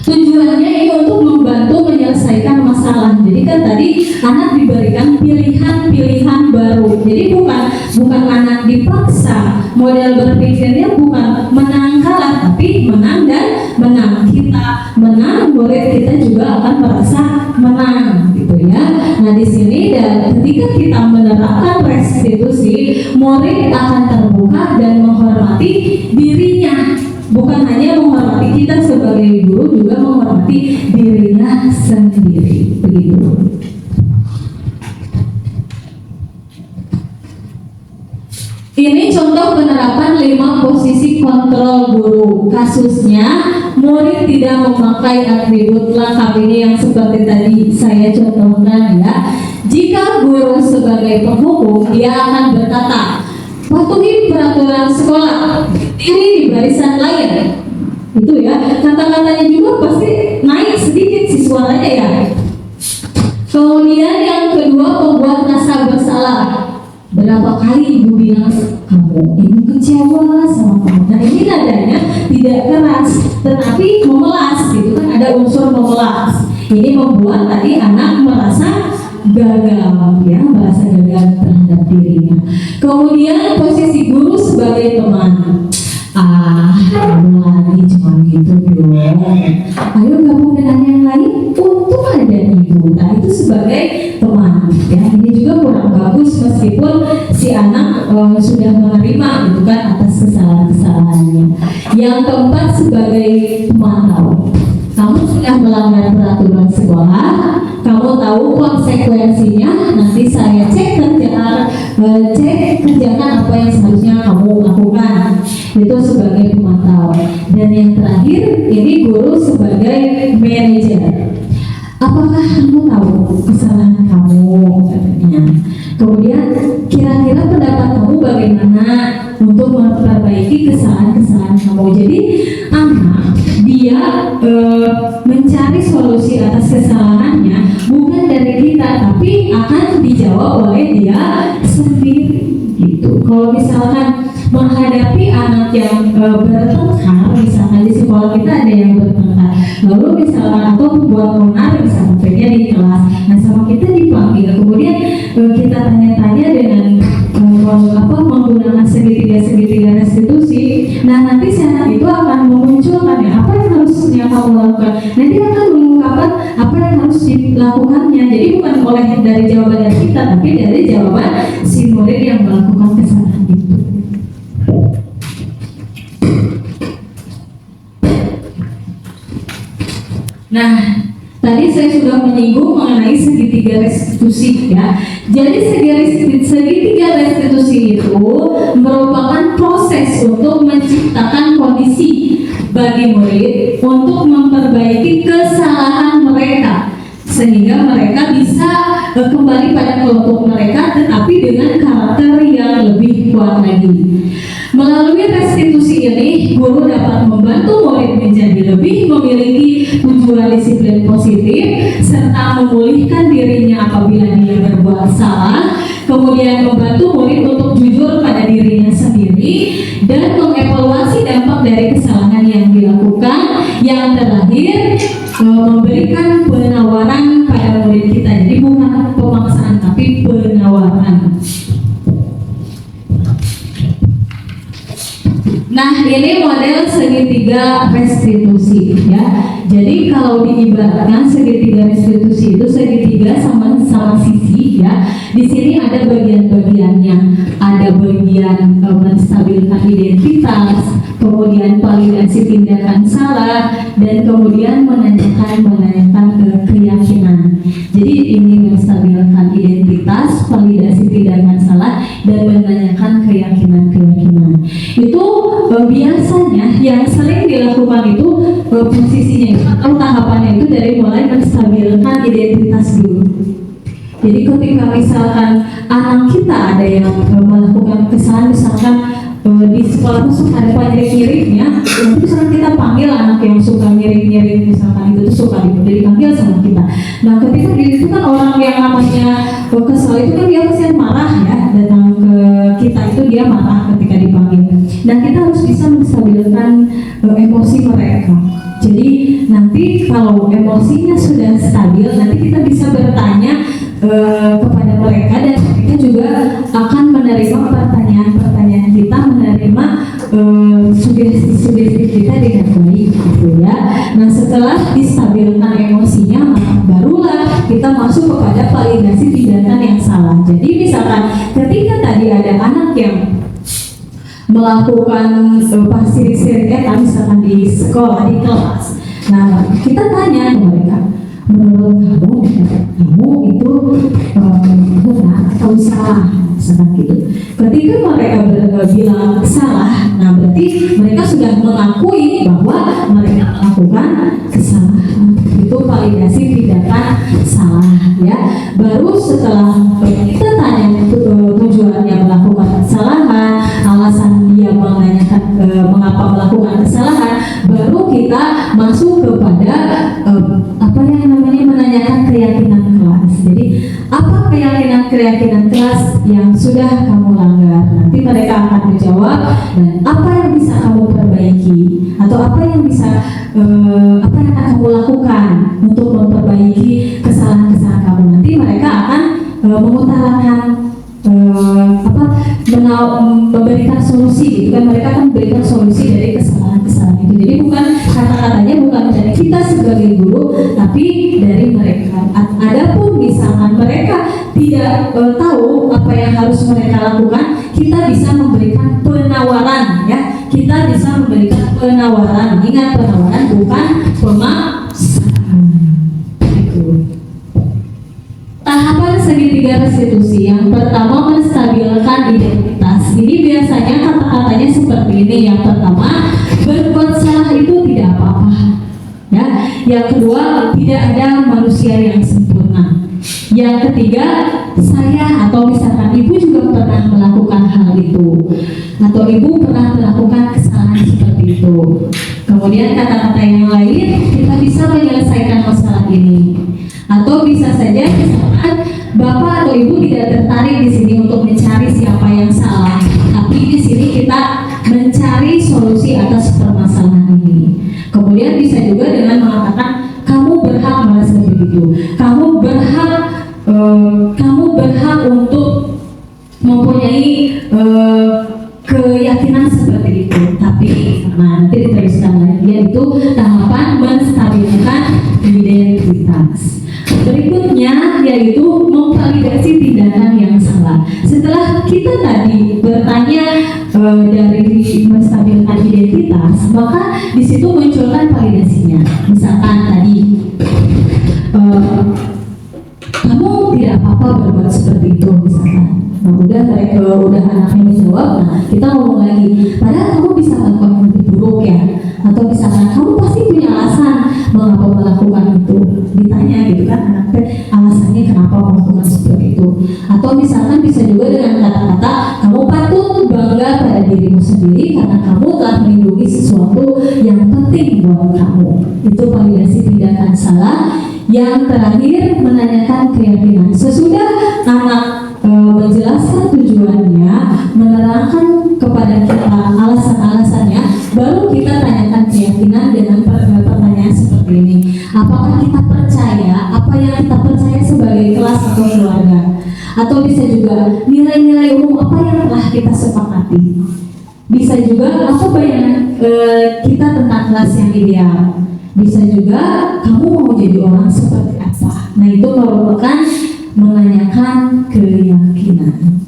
Tujuannya ini untuk membantu menyelesaikan masalah. Jadi kan tadi anak diberikan pilihan-pilihan baru. Jadi bukan anak dipaksa. Model berpikirnya bukan menang kalah, tapi menang dan menang. Kita menang, murid kita juga akan merasa menang, gitu ya. Nah, di sini dan ketika kita menerapkan restitusi, murid akan terbuka dan menghormati dirinya. Bukan hanya menghormati kita sebagai guru, juga menghormati dirinya sendiri. Begitu. Ini contoh penerapan 5 posisi kontrol guru. Kasusnya, murid tidak memakai atribut lengkap ini yang seperti tadi saya contohkan ya. Jika guru sebagai penghukum, dia akan berkata, patuhi peraturan sekolah, diri di barisan lain. Itu ya, kata-katanya juga pasti naik sedikit si suaranya ya. kali ibu bilang kamu ini kecewa sama kamu. Nah ini nadanya tidak keras, tetapi memelas gitu kan, ada unsur memelas. Ini membuat tadi anak merasa gagal, ya, merasa gagal terhadap dirinya. Kemudian posisi guru sebagai teman. Lagi cuma gitu dong. Ayo gabung dengan yang lain. Untung ada ibu. Nah itu sebagai teman. Ya ini juga kurang bagus meskipun si anak sudah menerima gitu kan atas kesalahan-kesalahannya. Yang keempat sebagai pemantau. Kamu sudah melanggar peraturan sekolah, kamu tahu konsekuensinya. Nanti saya cek kerjakan apa yang seharusnya kamu lakukan. Itu sebagai pemantau. Dan yang terakhir ini guru sebagai manajer. Apakah kamu tahu kesalahan kamu katanya? Kemudian kira-kira pendapat kamu bagaimana untuk memperbaiki kesalahan-kesalahan kamu? Jadi anak dia mencari solusi atas kesalahannya bukan dari kita, tapi akan dijawab oleh dia sendiri gitu. Kalau misalkan menghadapi anak yang bertengkar, misalkan di sekolah kita ada yang bertengkar, lalu misalkan atau membuat onar misalkan terjadi di kelas, nah sama kita dipanggil, kemudian kita tanya-tanya dengan menggunakan segitiga restitusi. Nah nanti si anak itu akan memunculkan ya apa yang harusnya kamu lakukan. Nanti akan mengungkapkan apa yang harus dilakukannya. Jadi bukan oleh dari jawaban dari kita, tapi dari jawaban si murid yang melakukan kesalahan itu. Nah, tadi saya sudah menyinggung mengenai segitiga restitusi ya. Jadi segitiga restitusi itu merupakan proses untuk menciptakan kondisi bagi murid untuk memperbaiki kesalahan mereka sehingga mereka bisa kembali pada kelompok mereka, tetapi dengan karakter yang lebih kuat lagi. Melalui restitusi ini, guru dapat membantu murid menjadi lebih memiliki tujuan disiplin positif serta memulihkan dirinya apabila dia berbuat salah, kemudian membantu murid untuk jujur pada dirinya sendiri dan mengevaluasi dampak dari kesalahan yang dilakukan. Yang terakhir, memberikan penawaran pada murid kita. Jadi bukan pemaksaan tapi penawaran. Nah, ini model segitiga restitusi ya. Jadi kalau diibaratkan segitiga restitusi itu segitiga sama sisi ya. Di sini ada bagian-bagiannya. Ada bagian menstabilkan identitas, kemudian validasi tindakan salah, dan kemudian menanyakan keyakinan. Jadi ini menstabilkan identitas, validasi tindakan salah, dan menanyakan keyakinan. Itu biasanya yang sering dilakukan itu posisinya itu atau tahapannya itu dari mulai menstabilkan identitas dulu. Jadi ketika misalkan anak kita ada yang melakukan kesalahan, misalkan di sekolah itu suka ada nyirik-nyiriknya, nanti misalkan kita panggil anak yang suka nyirik-nyirik, misalkan itu tuh suka dipanggil sama kita. Nah ketika itu kan orang yang namanya kesal itu kan dia pasti marah ya, datang ke kita itu dia marah ketika dipanggil. Dan kita harus bisa menstabilkan emosi mereka. Jadi nanti kalau emosinya sudah stabil, nanti kita bisa bertanya kepada mereka, dan mereka juga akan menerima pertanyaan-pertanyaan kita, menerima sugesti kita dengan baik gitu ya. Nah setelah distabilkan emosinya, barulah kita masuk kepada validasi tindakan yang salah. Jadi misalkan ketika tadi ada anak yang melakukan sirik-siriknya misalkan di sekolah, di kelas, nah kita tanya ke mereka, menurut kamu itu benar atau salah, misalkan gitu. Ketika mereka bilang salah, nah berarti mereka sudah mengakui bahwa mereka melakukan kesalahan. Itu validasi tindakan salah ya. Baru setelah kita tanya tujuannya melakukan kesalahan, alasan dia menanyakan mengapa melakukan kesalahan, baru kita masuk kepada menanyakan keyakinan kelas. Jadi apa keyakinan kelas yang sudah kamu langgar. Nanti mereka akan menjawab dan apa yang bisa kamu perbaiki atau apa yang akan kamu lakukan untuk memperbaiki kesalahan-kesalahan kamu. Nanti mereka akan mengutarakan memberikan solusi gitu kan. Mereka akan memberikan solusi dari kesalahan-kesalahan itu. Jadi bukan kata-katanya bukan dari kita sebagai guru, tapi dari mereka. Adapun misalkan mereka tidak tahu apa yang harus mereka lakukan, kita bisa memberikan penawaran ya. Kita bisa memberikan penawaran. Ingat, penawaran bukan pemaksaan. Itu. Tahapan segitiga restitusi. Yang pertama, menstabilkan identitas. Ini biasanya kata-katanya seperti ini. Yang pertama, berbuat salah itu tidak apa-apa. Ya. Yang kedua, tidak ada manusia yang sempurna. Yang ketiga, saya atau misalkan ibu juga pernah melakukan hal itu, atau ibu pernah melakukan kesalahan seperti itu. Kemudian kata-kata yang lain, kita bisa menyelesaikan masalah ini. Atau bisa saja misalkan bapak atau ibu tidak tertarik di sini untuk mencari siapa yang salah, tapi di sini kita mencari solusi atas permasalahan ini. Kemudian bisa juga dengan mengatakan kamu berhak merasa begitu, kamu berhak untuk mempunyai keyakinan seperti itu. Tapi nanti diteruskan lagi, yaitu tahapan menstabilkan identitas. Berikutnya yaitu memvalidasi tindakan yang salah. Setelah kita tadi bertanya dari menstabilkan identitas, maka di situ munculkan validasinya. Misalkan tadi kamu tidak apa-apa berbuat seperti itu, misalkan. Nah, udah anaknya menjawab, nah kita ngomong lagi, padahal kamu bisa melakukan yang lebih buruk ya, atau misalkan kamu pasti punya alasan mengapa melakukan itu, ditanya gitu kan anaknya alasannya kenapa melakukan seperti itu. Atau misalkan bisa juga dengan kata-kata kamu patut bangga pada dirimu sendiri karena kamu telah melindungi sesuatu yang penting buat kamu. Itu validasi tindakan salah. Yang terakhir, menanyakan keyakinan. Sesudah anak menjelaskan tujuannya, menerangkan kepada kita alasan-alasannya, baru kita tanyakan keyakinan dengan pertanyaan seperti ini. Apakah kita percaya apa yang kita percaya sebagai kelas atau keluarga? Atau bisa juga nilai-nilai umum apa yang telah kita sepakati. Bisa juga apa bayangan kita tentang kelas yang ideal. Bisa juga kamu mau jadi orang seperti apa. Nah, itu merupakan menanyakan keyakinan.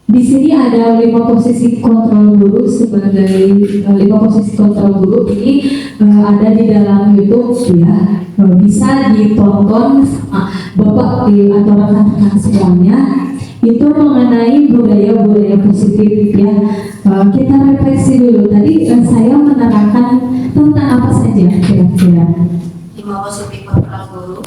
Di sini ada 5 posisi kontrol guru sebagai 5 posisi kontrol guru ini ada di dalam YouTube ya, bisa ditonton sama Bapak atau rekan-rekan semuanya. Itu mengenai budaya-budaya positif ya. Kita refleksi dulu. Tadi saya menerangkan tentang apa saja kira-kira 5 posisi kontrol guru.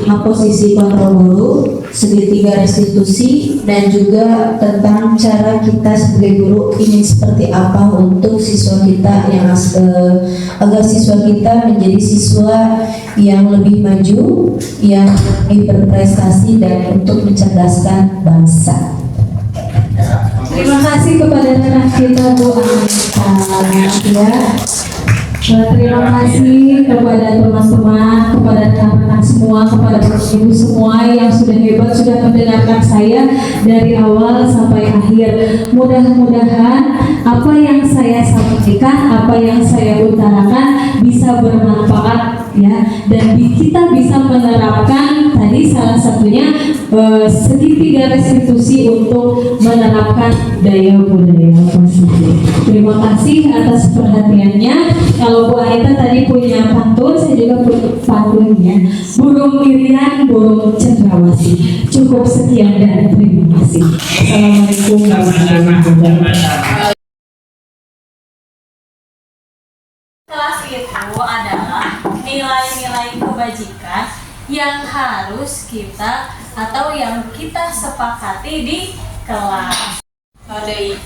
5 posisi kontrol guru, segitiga restitusi, dan juga tentang cara kita sebagai guru ingin seperti apa untuk siswa kita yang agar siswa kita menjadi siswa yang lebih maju, yang lebih berprestasi dan untuk mencerdaskan bangsa. Terima kasih kepada rekan kita Bu Anita ya. Terima kasih kepada teman-teman, kepada rekan-rekan semua, kepada ibu semua yang sudah hebat, sudah mendengarkan saya dari awal sampai akhir. Mudah-mudahan apa yang saya sampaikan, apa yang saya utarakan bisa bermanfaat ya, dan kita bisa menerapkan tadi salah satunya segitiga restitusi untuk menerapkan budaya-budaya positif. Terima kasih atas perhatiannya. Kalau Bu Anita tadi punya pantun, saya juga punya pantun ya. Burung irian, burung cendrawasih. Cukup sekian dan terima kasih. Assalamualaikum warahmatullahi wabarakatuh. Kelas itu adalah nilai-nilai kebajikan yang harus kita atau yang kita sepakati di kelas. Odei.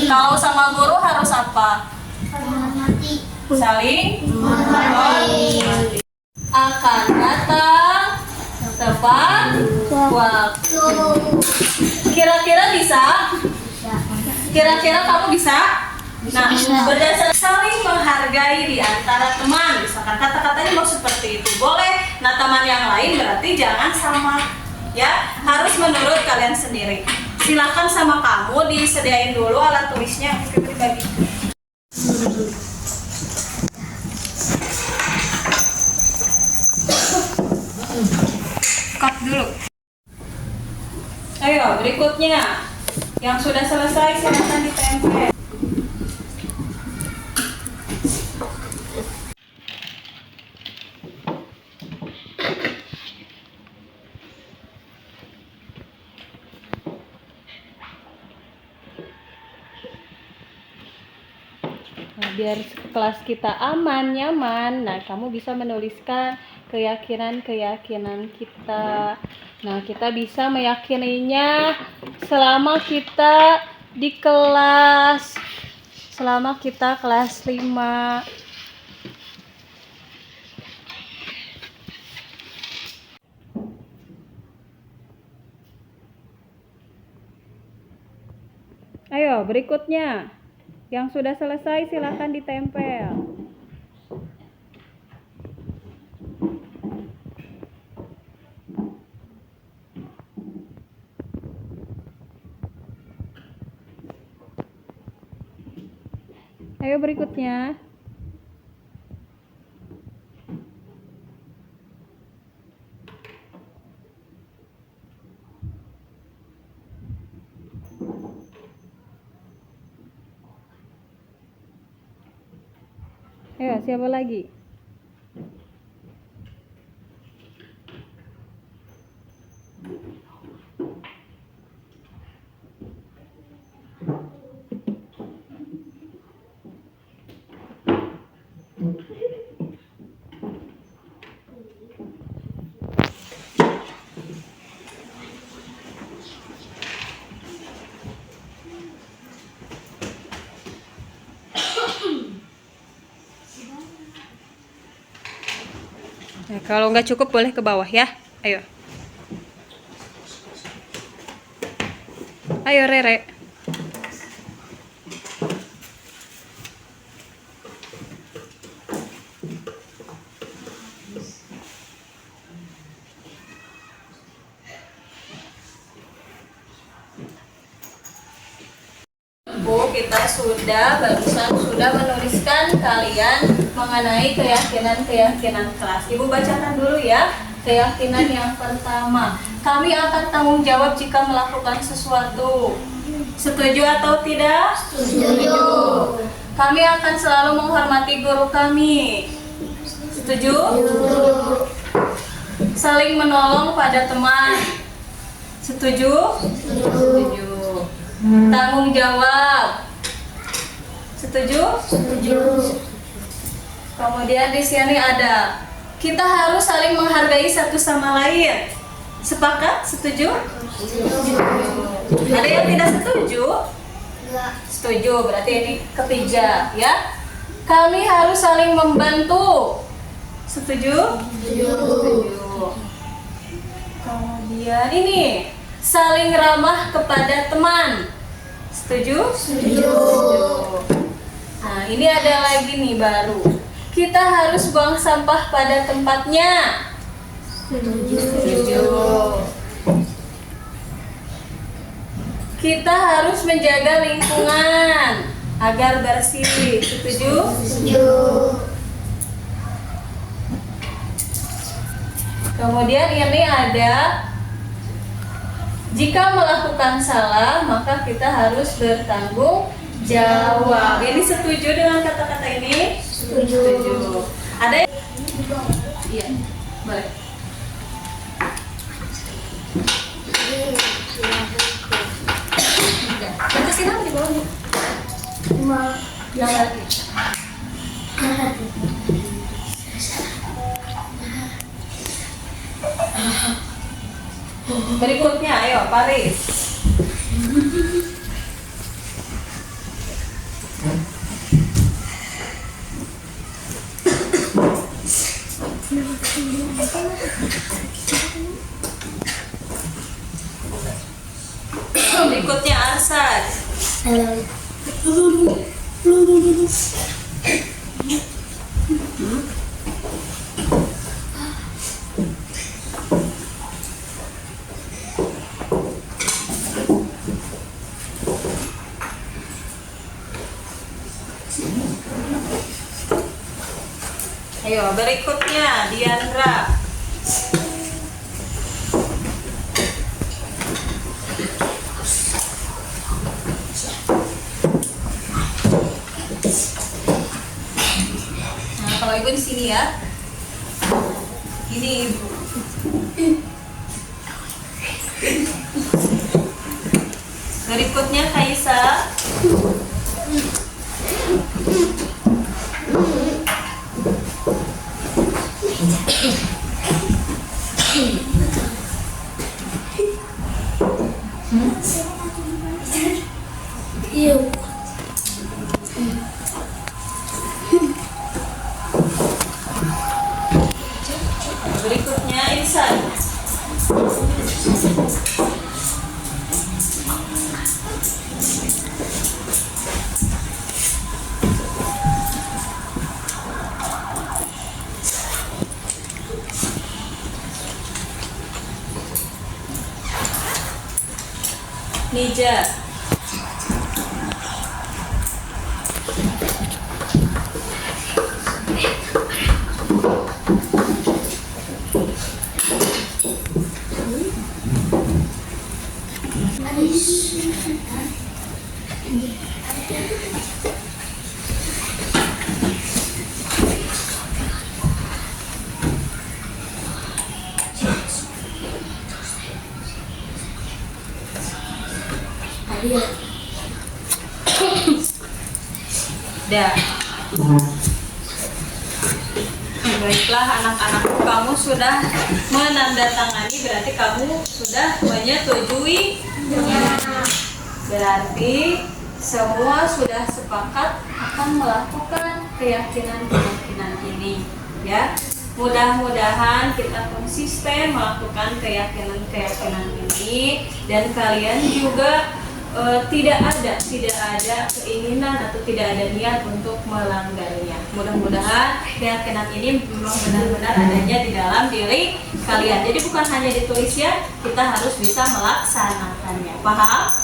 Kalau sama guru harus apa? Saling menghormati. Akan datang tepat waktu. Kira-kira bisa? Kira-kira kamu bisa? Nah, berdasarkan saling menghargai di antara teman, misalkan kata-katanya mau seperti itu, boleh. Nah, teman yang lain berarti jangan sama, ya, harus menurut kalian sendiri. Silakan sama kamu disediain dulu alat tulisnya, bagi. Cut dulu. Ayo, berikutnya. Yang sudah selesai silakan ditempel. Nah, biar kelas kita aman, nyaman, nah kamu bisa menuliskan keyakinan-keyakinan kita. Nah, kita bisa meyakininya selama kita di kelas, selama kita kelas 5. Ayo, berikutnya. Yang sudah selesai silakan ditempel. Ayo berikutnya. Ayo, siapa lagi? Nah, kalau nggak cukup boleh ke bawah ya. Ayo. Ayo Rere. Bu, kita barusan sudah menuliskan kalian mengenai keyakinan-keyakinan kelas. Ibu bacakan dulu ya. Keyakinan yang pertama, kami akan tanggung jawab jika melakukan sesuatu. Setuju atau tidak? Setuju. Kami akan selalu menghormati guru kami. Setuju? Setuju. Saling menolong pada teman. Setuju? Setuju. Tanggung jawab. Setuju? Setuju. Kemudian di sini ada kita harus saling menghargai satu sama lain. Sepakat? Setuju? Setuju. Ada yang tidak setuju? Enggak. Setuju. Berarti ini ketiga, ya. Kami harus saling membantu. Setuju? Setuju. Setuju. Kemudian ini saling ramah kepada teman. Setuju? Setuju. Nah, ini ada lagi nih baru. Kita harus buang sampah pada tempatnya. Setuju. Kita harus menjaga lingkungan agar bersih. Setuju? Setuju. Kemudian ini ada jika melakukan salah maka kita harus bertanggung jawab. Ini setuju dengan kata-kata ini? Setuju. Ada yang? Iya, boleh. Baca sini apa di bawahnya? Yang lagi. Berikutnya, ayo Paris. Berikutnya Arsan. Ayo berikutnya Diandra. Nah, kalau ibu di sini ya. Ini ibu. Berikutnya Kaisa. Berikutnya Insan. Nija. Dah. Baiklah anak-anakku, kamu sudah menandatangani, berarti kamu sudah menyetujui. Berarti semua sudah sepakat akan melakukan keyakinan-keyakinan ini, ya. Mudah-mudahan kita konsisten melakukan keyakinan-keyakinan ini dan kalian juga tidak ada keinginan atau tidak ada niat untuk melanggarnya. Mudah-mudahan keyakinan ini memang benar-benar adanya di dalam diri kalian. Jadi bukan hanya ditulis ya, kita harus bisa melaksanakannya. Paham?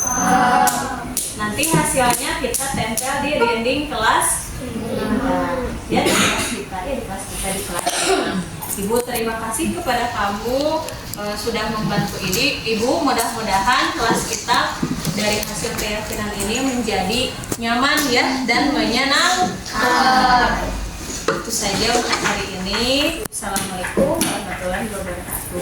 Nanti hasilnya kita tempel di dinding kelas. Ya, di kelas kita, di kelas. Ibu terima kasih kepada kamu sudah membantu ini. Ibu mudah-mudahan kelas kita dari hasil keyakinan ini menjadi nyaman ya dan menyenangkan. Itu saja untuk hari ini. Assalamualaikum warahmatullahi wabarakatuh.